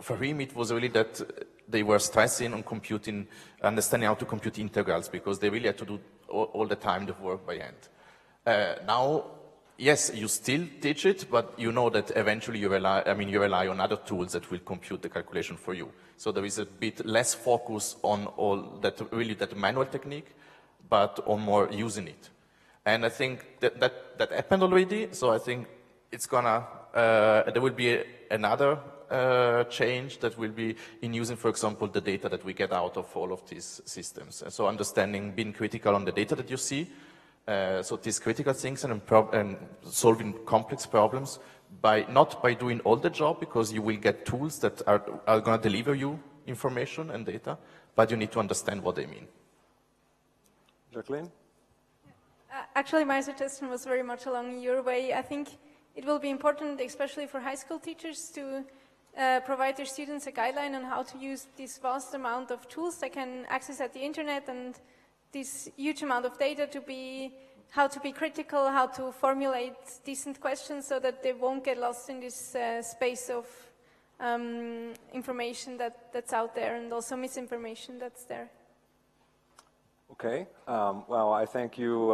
for him it was really that they were stressing on understanding how to compute integrals, because they really had to do all the time the work by hand. Now, yes, you still teach it, but you know that eventually you rely on other tools that will compute the calculation for you. So there is a bit less focus on all that manual technique, but on more using it. And I think that happened already. So I think there will be another change that will be in using, for example, the data that we get out of all of these systems. And so understanding, being critical on the data that you see. So these critical things and solving complex problems not by doing all the job, because you will get tools that are going to deliver you information and data, but you need to understand what they mean. Jacqueline? Actually, my suggestion was very much along your way. I think it will be important, especially for high school teachers, to provide their students a guideline on how to use this vast amount of tools they can access at the internet and this huge amount of data, how to be critical, how to formulate decent questions so that they won't get lost in this space of information that's out there and also misinformation that's there. Okay. Well, I thank you,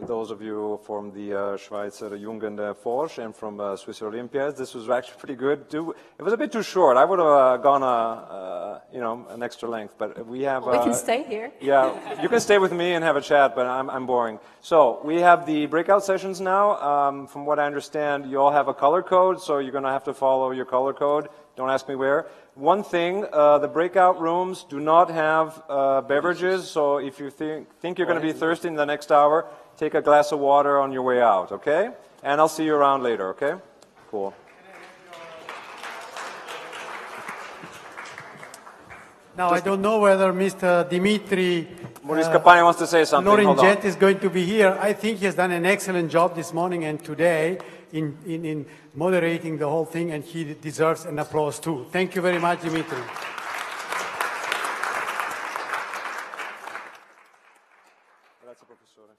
those of you from the Schweizer Jugend Forsch and from Swiss Olympiads. This was actually pretty good. It was a bit too short. I would have gone an extra length, but we have. Well, we can stay here. Yeah, you can stay with me and have a chat, but I'm boring. So we have the breakout sessions now. From what I understand, you all have a color code, so you're going to have to follow your color code. Don't ask me where. One thing, the breakout rooms do not have beverages, so if you think you're going to be thirsty in the next hour, take a glass of water on your way out, okay? And I'll see you around later, okay? Cool. Now, I don't know whether Mr. Dimitri Maurice Capani wants to say something. Noringet is going to be here. I think he has done an excellent job this morning and today in moderating the whole thing, and he deserves an applause too. Thank you very much, Dimitri. Grazie, professore.